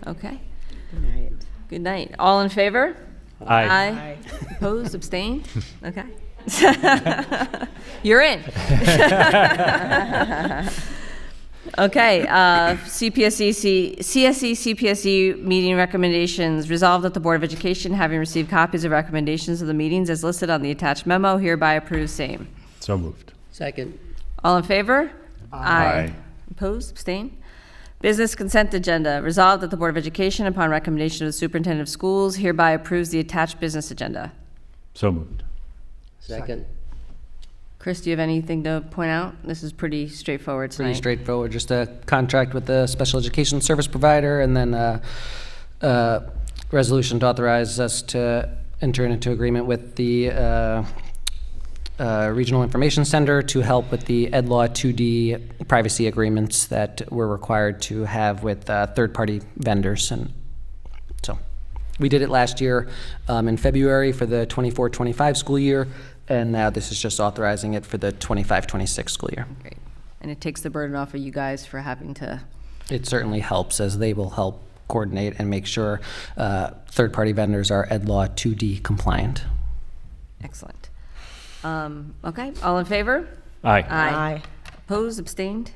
Okay. Good night. Good night. All in favor? Aye. Opposed, abstained? Okay. You're in. Okay, CSE CPSE meeting recommendations. Resolved that the Board of Education, having received copies of recommendations of the meetings as listed on the attached memo, hereby approves same. So moved. Second. All in favor? Aye. Opposed, abstained? Business consent agenda. Resolved that the Board of Education, upon recommendation of the Superintendent of Schools, hereby approves the attached business agenda. So moved. Second. Chris, do you have anything to point out? This is pretty straightforward tonight. Pretty straightforward, just a contract with the special education service provider, and then a resolution to authorize us to enter into agreement with the Regional Information Center to help with the EdLaw 2D privacy agreements that we're required to have with third-party vendors. And so we did it last year in February for the 24-25 school year, and now this is just authorizing it for the 25-26 school year. Great. And it takes the burden off of you guys for having to... It certainly helps, as they will help coordinate and make sure third-party vendors are EdLaw 2D compliant. Excellent. Okay, all in favor? Aye. Aye. Opposed, abstained?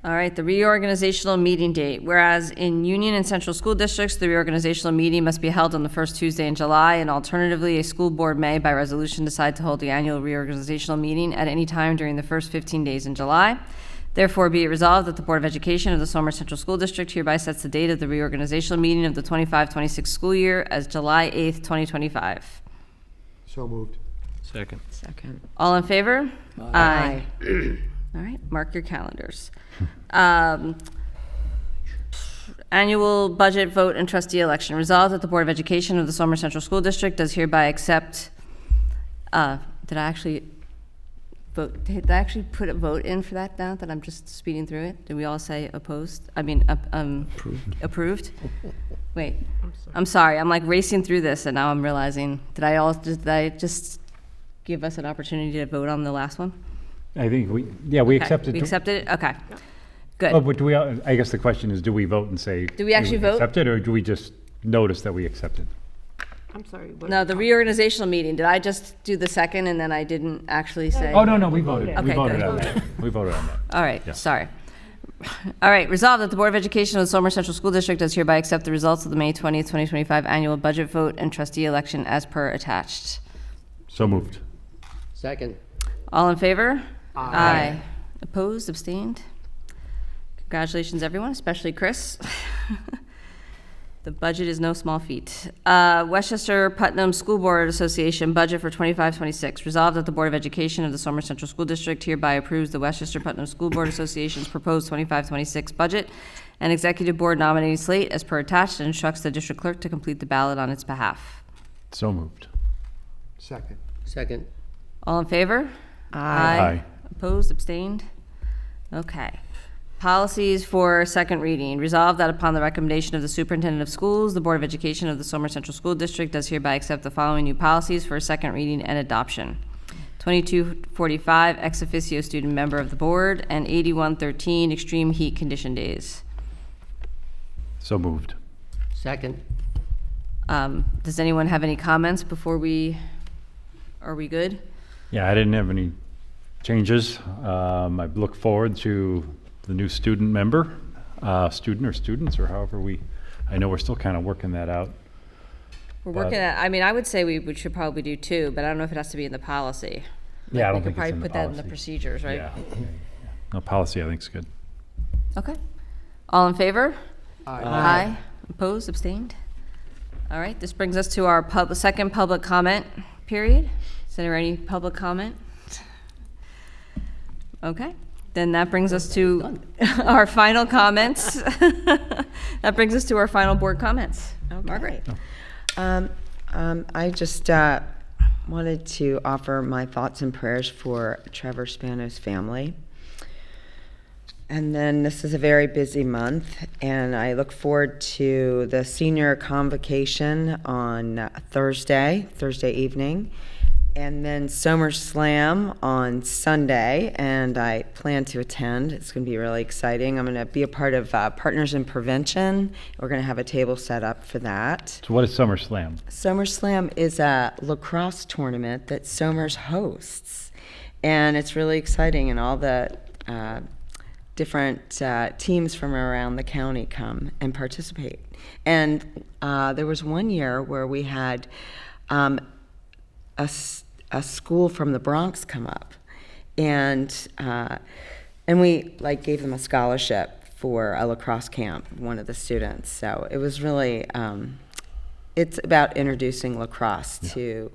All right, the reorganizational meeting date. Whereas in Union and Central School Districts, the reorganizational meeting must be held on the first Tuesday in July, and alternatively, a school board may, by resolution, decide to hold the annual reorganizational meeting at any time during the first 15 days in July. Therefore, be it resolved that the Board of Education of the Somers Central School District hereby sets the date of the reorganizational meeting of the 25-26 school year as July 8th, 2025. So moved. Second. Second. All in favor? Aye. All right, mark your calendars. Annual budget vote and trustee election. Resolved that the Board of Education of the Somers Central School District does hereby accept, did I actually vote, did I actually put a vote in for that now that I'm just speeding through it? Did we all say opposed? I mean, approved? Wait, I'm sorry, I'm like racing through this and now I'm realizing, did I just give us an opportunity to vote on the last one? I think we Okay, accepted. We accepted it? Okay, good. Oh, but do we, I guess the question is, do we vote and say? Do we actually vote? Accept it, or do we just notice that we accepted? I'm sorry. What? No, the reorganizational meeting, did I just do the second and then I didn't actually say? Oh, no, we voted. We Okay, voted good. on that. We voted on that. All right, Yeah. sorry. All right, resolved that the Board of Education of the Somers Central School District does hereby accept the results of the May 20th, 2025 annual budget vote and trustee election as per attached. So moved. Second. All in favor? Aye. Opposed, abstained? Congratulations, everyone, especially Chris. The budget is no small feat. Westchester Putnam School Board Association budget for 25-26. Resolved that the Board of Education of the Somers Central School District hereby approves the Westchester Putnam School Board Association's proposed 25-26 budget and executive board nominating slate as per attached, and instructs the district clerk to complete the ballot on its behalf. So moved. Second. Second. All in favor? Aye. Opposed, abstained? Okay. Policies for second reading. Resolved that upon the recommendation of the Superintendent of Schools, the Board of Education of the Somers Central School District does hereby accept the following new policies for second reading and adoption. 2245, ex officio student member of the board, and 8113, extreme heat condition days. So moved. Second. Does anyone have any comments before are we good? Yeah, I didn't have any changes. I look forward to the new student member, student or students, or however I know we're still kind of working that out. We're working at, I mean, I would say we should probably do 2, but I don't know if it has to be in the policy. Yeah, I don't We could think it's in probably the put that in the policy. procedures, right? Yeah. No, policy I think is good. Okay. All in favor? Aye. Opposed, abstained? All right, this brings us to our second public comment period. Is there any public comment? Okay, then that brings us to our final comments. That brings us to our final board comments. Margaret? I just wanted to offer my thoughts and prayers for Trevor Spano's family. And then this is a very busy month, and I look forward to the senior convocation on Thursday evening, and then Somer Slam on Sunday, and I plan to attend. It's going to be really exciting. I'm going to be a part of Partners in Prevention. We're going to have a table set up for that. So what is Summer Slam? Somer Slam is a lacrosse tournament that Somers hosts, and it's really exciting, and all the different teams from around the county come and participate. And there was one year where we had a school from the Bronx come up, and we gave them a scholarship for a lacrosse camp, one of the students. So it was really, it's about introducing lacrosse to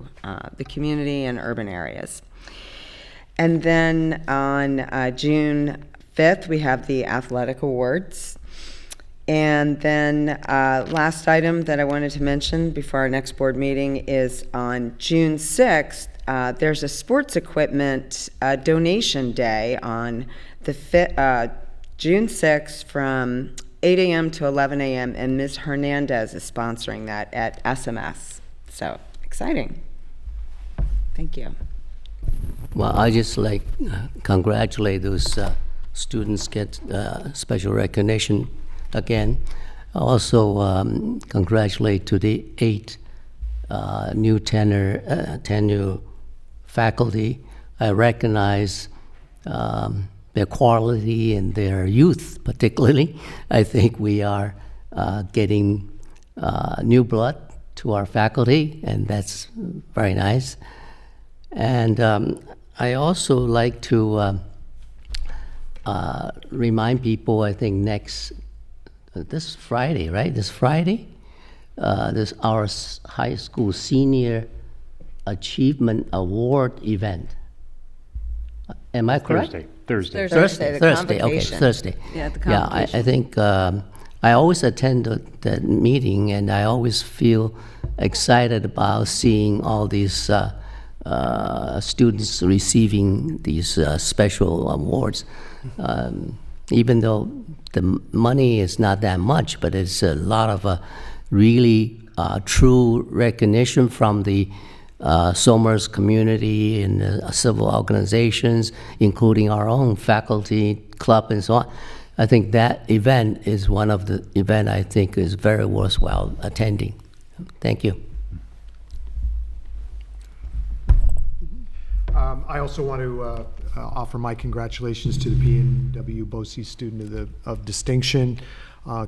the community and urban areas. And then on June 5th, we have the athletic awards. And then last item that I wanted to mention before our next board meeting is on June 6th, there's a sports equipment donation day on the June 6th from 8 a.m. to 11 a.m. and Ms. Hernandez is sponsoring that at SMS. So exciting. Thank you. Well, I just congratulate those students get special recognition again. Also congratulate to the 8 new tenure faculty. I recognize their quality and their youth particularly. I think we are getting new blood to our faculty, and that's very nice. And I also like to remind people, I think this Friday, right? This Friday, this our high school senior achievement award event. Am I correct? Thursday. Thursday. Okay, Thursday. Yeah, the Yeah, I think I always attend that meeting, and I always feel excited about seeing all these students receiving these special awards. Even though the money is not that much, but it's a lot of really true recognition from the Somers community and civil organizations, including our own faculty club and so on. I think that event is one of the event I think is very worthwhile attending. Thank you. I also want to offer my congratulations to the P&W B.O.E Student of Distinction.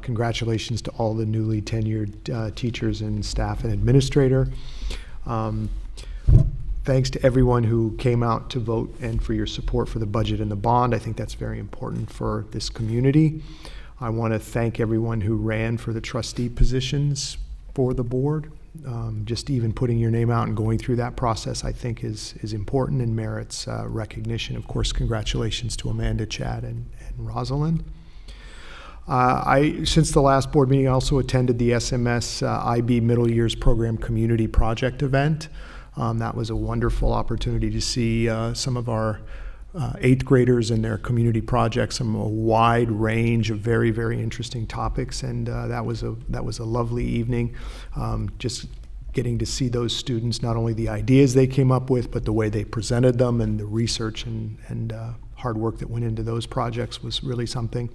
Congratulations to all the newly tenured teachers and staff and administrator. Thanks to everyone who came out to vote and for your support for the budget and the bond. I think that's very important for this community. I want to thank everyone who ran for the trustee positions for the board. Just even putting your name out and going through that process, I think, is important and merits recognition. Of course, congratulations to Amanda, Chad, and Rosalind. Since the last board meeting, I also attended the SMS IB Middle Years Program Community Project event. That was a wonderful opportunity to see some of our 8th graders and their community projects, a wide range of very, very interesting topics, and that was a lovely evening. Just getting to see those students, not only the ideas they came up with, but the way they presented them and the research and hard work that went into those projects was really something.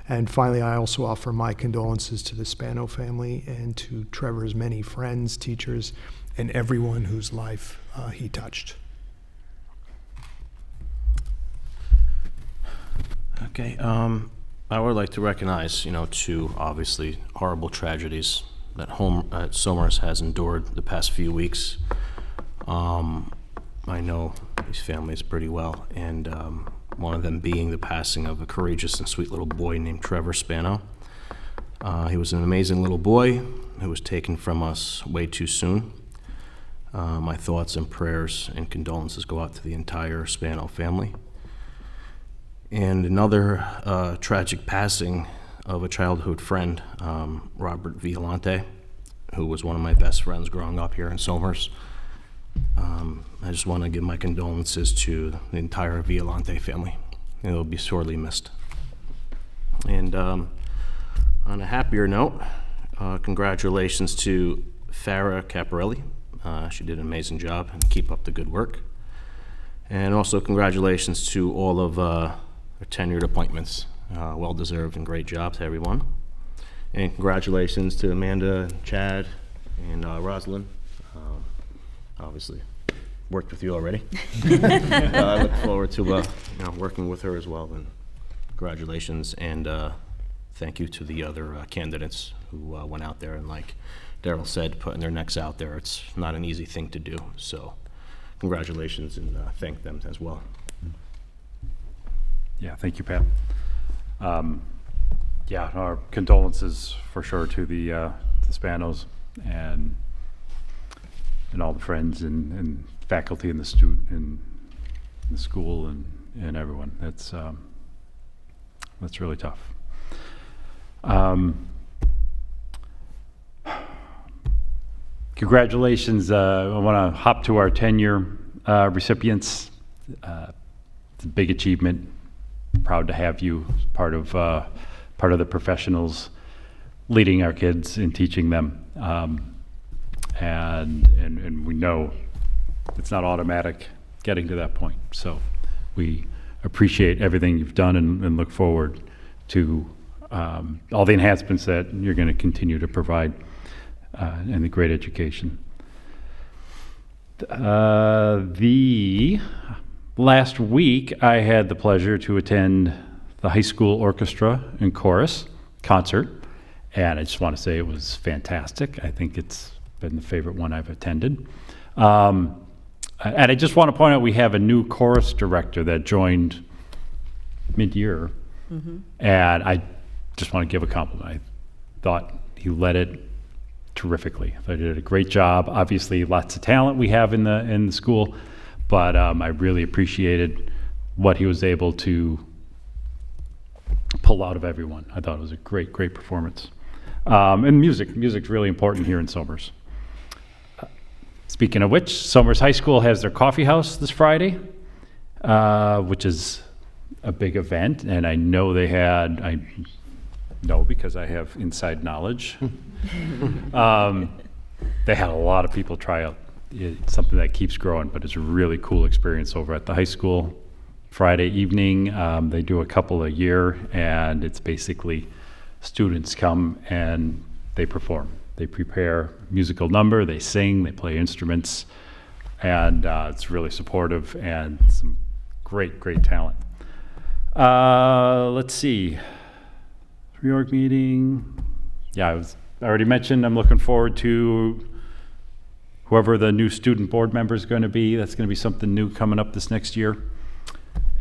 And finally, I also offer my condolences to the Spano family and to Trevor's many friends, teachers, and everyone whose life he touched. Okay, I would like to recognize, two obviously horrible tragedies that Somers has endured the past few weeks. I know these families pretty well, and one of them being the passing of a courageous and sweet little boy named Trevor Spano. He was an amazing little boy who was taken from us way too soon. My thoughts and prayers and condolences go out to the entire Spano family. And another tragic passing of a childhood friend, Robert Violante, who was one of my best friends growing up here in Somers. I just want to give my condolences to the entire Violante family. It will be sorely missed. And on a happier note, congratulations to Farah Caparelli. She did an amazing job, and keep up the good work. And also congratulations to all of our tenured appointments. Well-deserved and great job to everyone. And congratulations to Amanda, Chad, and Rosalind. Obviously, worked with you already. I look forward to working with her as well. And congratulations, and thank you to the other candidates who went out there, and like Daryl said, putting their necks out there. It's not an easy thing to do. So congratulations, and thank them as well. Yeah, thank you, Pat. Yeah, our condolences for sure to the Spanos and all the friends and faculty and the student and the school and everyone. That's really tough. Congratulations. I want to hop to our tenure recipients. It's a big achievement. Proud to have you as part of the professionals leading our kids and teaching them. And we know it's not automatic getting to that point. So we appreciate everything you've done and look forward to all the enhancements that you're going to continue to provide and the great education. The last week, I had the pleasure to attend the high school orchestra and chorus concert, and I just want to say it was fantastic. I think it's been the favorite one I've attended. And I just want to point out we have a new chorus director that joined mid-year, and I just want to give a compliment. I thought he led it terrifically. I thought he did a great job. Obviously, lots of talent we have in the school, but I really appreciated what he was able to pull out of everyone. I thought it was a great performance. And music's really important here in Somers. Speaking of which, Somers High School has their coffee house this Friday, which is a big event, and I know I know because I have inside knowledge. They had a lot of people try out. It's something that keeps growing, but it's a really cool experience over at the high school. Friday evening, they do a couple a year, and it's basically students come and they perform. They prepare musical number, they sing, they play instruments, and it's really supportive and some great talent. Let's see. Reorg meeting. Yeah, I already mentioned I'm looking forward to whoever the new student board member is going to be. That's going to be something new coming up this next year.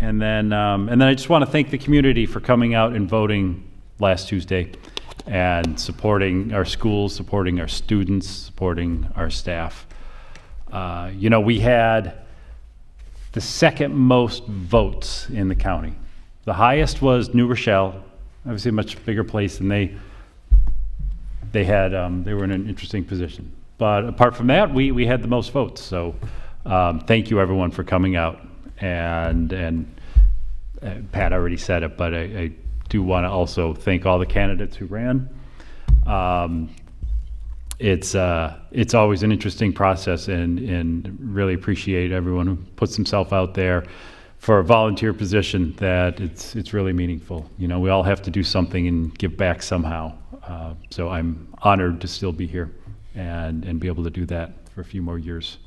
And then I just want to thank the community for coming out and voting last Tuesday and supporting our schools, supporting our students, supporting our staff. We had the second most votes in the county. The highest was New Rochelle, obviously a much bigger place, and they were in an interesting position. But apart from that, we had the most votes. So thank you everyone for coming out. And Pat already said it, but I do want to also thank all the candidates who ran. It's always an interesting process, and really appreciate everyone who puts himself out there for a volunteer position that it's really meaningful. You know, we all have to do something and give back somehow. So I'm honored to still be here and be able to do that for a few more years.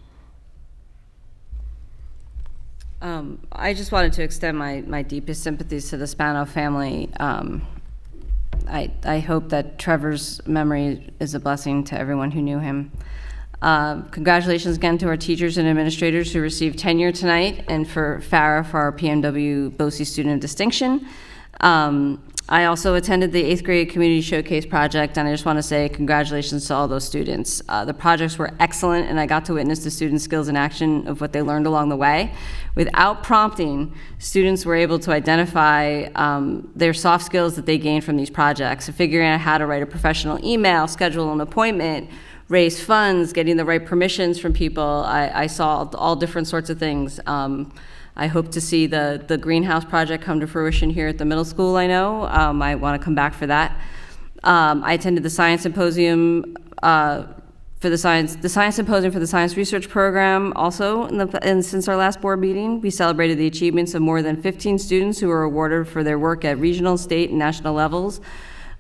I just wanted to extend my deepest sympathies to the Spano family. I hope that Trevor's memory is a blessing to everyone who knew him. Congratulations again to our teachers and administrators who received tenure tonight, and for Farah for our PMW BOCE Student of Distinction. I also attended the 8th grade community showcase project, and I just want to say congratulations to all those students. The projects were excellent, and I got to witness the students' skills in action of what they learned along the way. Without prompting, students were able to identify their soft skills that they gained from these projects, figuring out how to write a professional email, schedule an appointment, raise funds, getting the right permissions from people. I saw all different sorts of things. I hope to see the greenhouse project come to fruition here at the middle school, I know. I want to come back for that. I attended the science symposium for the science symposium for the science research program also, and since our last board meeting. We celebrated the achievements of more than 15 students who were awarded for their work at regional, state, and national levels,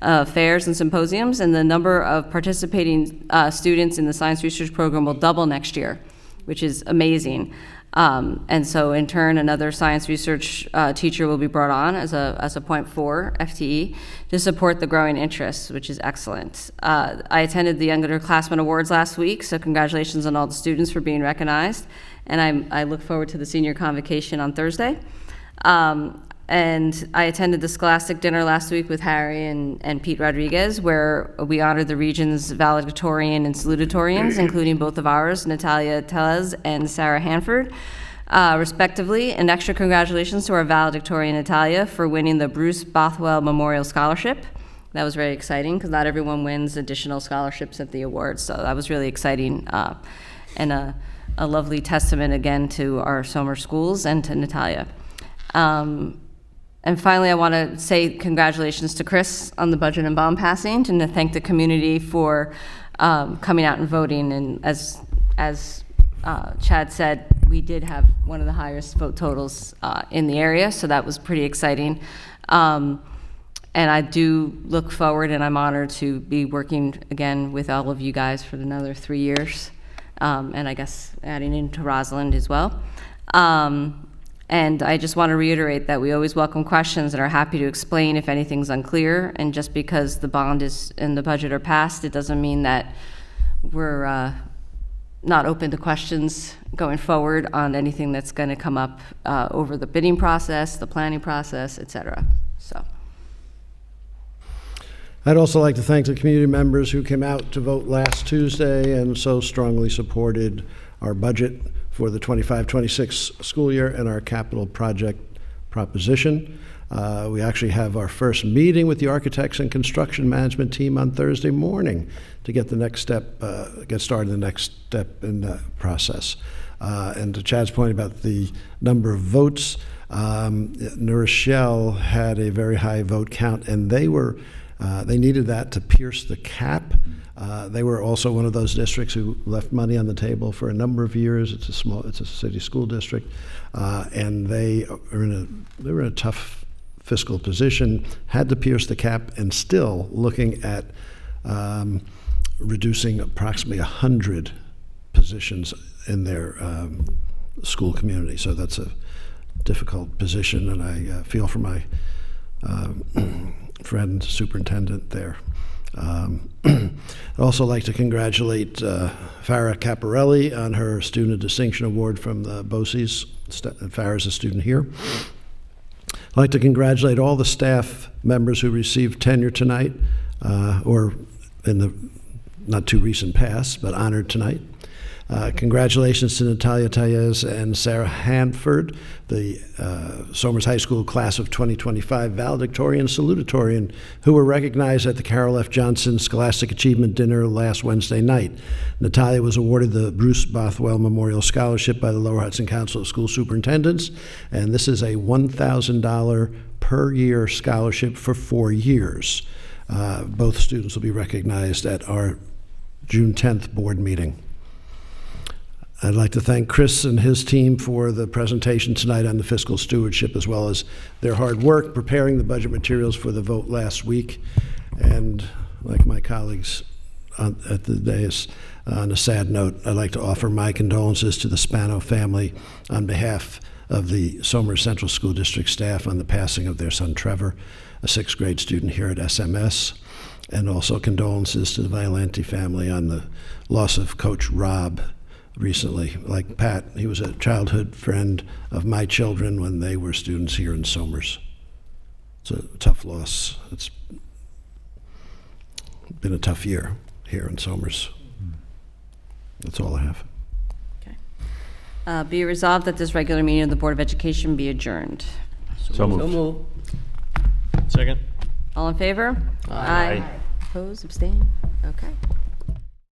fairs and symposiums, and the number of participating students in the science research program will double next year, which is amazing. And so in turn, another science research teacher will be brought on as a 0.4 FTE to support the growing interest, which is excellent. I attended the Young Underclassmen Awards last week, so congratulations on all the students for being recognized. And I look forward to the senior convocation on Thursday. And I attended the Scholastic Dinner last week with Harry and Pete Rodriguez, where we honored the region's valedictorian and salutatorians, including both of ours, Natalia Tellez and Sarah Hanford, respectively. And extra congratulations to our valedictorian, Natalia, for winning the Bruce Bothwell Memorial Scholarship. That was very exciting, because not everyone wins additional scholarships at the awards, so that was really exciting, and a lovely testament again to our Somer schools and to Natalia. And finally, I want to say congratulations to Chris on the budget and bond passing, and to thank the community for coming out and voting. And as Chad said, we did have one of the highest vote totals in the area, so that was pretty exciting. And I do look forward, and I'm honored to be working again with all of you guys for another 3 years, and I guess adding into Rosalind as well. And I just want to reiterate that we always welcome questions and are happy to explain if anything's unclear. And just because the bond is and the budget are passed, it doesn't mean that we're not open to questions going forward on anything that's going to come up over the bidding process, the planning process, et cetera. So. I'd also like to thank the community members who came out to vote last Tuesday and so strongly supported our budget for the 25-26 school year and our capital project proposition. We actually have our first meeting with the architects and construction management team on Thursday morning to get the next step, get started the next step in the process. And to Chad's point about the number of votes, New Rochelle had a very high vote count, and they needed that to pierce the cap. They were also one of those districts who left money on the table for a number of years. It's a city school district, and they were in a tough fiscal position, had to pierce the cap, and still looking at reducing approximately 100 positions in their school community. So that's a difficult position, and I feel for my friend superintendent there. I'd also like to congratulate Farah Caparelli on her Student of Distinction Award from the BOCES. Farah's a student here. I'd like to congratulate all the staff members who received tenure tonight, or in the not too recent past, but honored tonight. Congratulations to Natalia Tellez and Sarah Hanford, the Somers High School class of 2025 valedictorian salutatorian, who were recognized at the Carol F. Johnson Scholastic Achievement Dinner last Wednesday night. Natalia was awarded the Bruce Bothwell Memorial Scholarship by the Lower Hudson Council of School Superintendents, and this is a $1,000 per year scholarship for 4 years. Both students will be recognized at our June 10th board meeting. I'd like to thank Chris and his team for the presentation tonight on the fiscal stewardship, as well as their hard work preparing the budget materials for the vote last week. And like my colleagues at the dais, on a sad note, I'd like to offer my condolences to the Spano family on behalf of the Somers Central School District staff on the passing of their son Trevor, a 6th grade student here at SMS, and also condolences to the Violante family on the loss of Coach Rob recently. Like Pat, he was a childhood friend of my children when they were students here in Somers. It's a tough loss. It's been a tough year here in Somers. That's all I have. Be it resolved that this regular meeting of the Board of Education be adjourned. So moved. So move. Second. All in favor? Aye. Oppose, abstain? Okay.